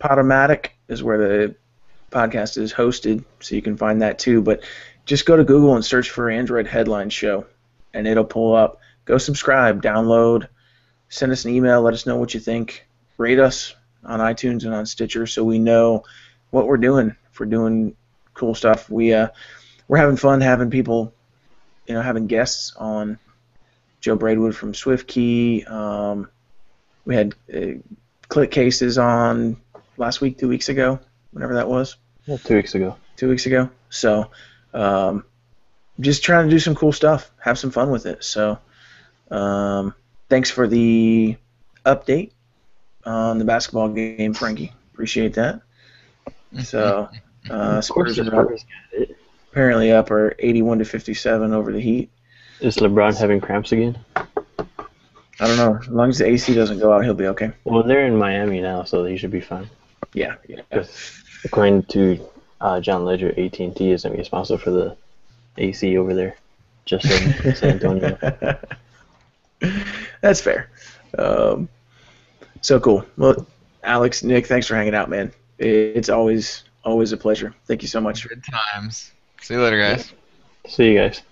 Podomatic is where the podcast is hosted, so you can find that too. But just go to Google and search for Android Headline Show, and it'll pull up. Go subscribe, download, send us an email, let us know what you think. Rate us on iTunes and on Stitcher so we know what we're doing. If we're doing cool stuff, we're having fun having people, having guests on. Joe Braidwood from SwiftKey. We had Click Cases on last week, 2 weeks ago, whenever that was. Yeah, 2 weeks ago. 2 weeks ago. So, just trying to do some cool stuff, have some fun with it. So, thanks for the update on the basketball game, Frankie. Appreciate that. So, Spurs are up, apparently up 81-57 over the Heat. Is LeBron having cramps again? I don't know. As long as the AC doesn't go out, he'll be okay. Well, they're in Miami now, so he should be fine. Yeah. According to John Ledger, AT&T isn't responsible for the AC over there, just in San Antonio. That's fair. So cool. Well, Alex, Nick, thanks for hanging out, man. It's always a pleasure. Thank you so much. Good times. See you later, guys. See you guys.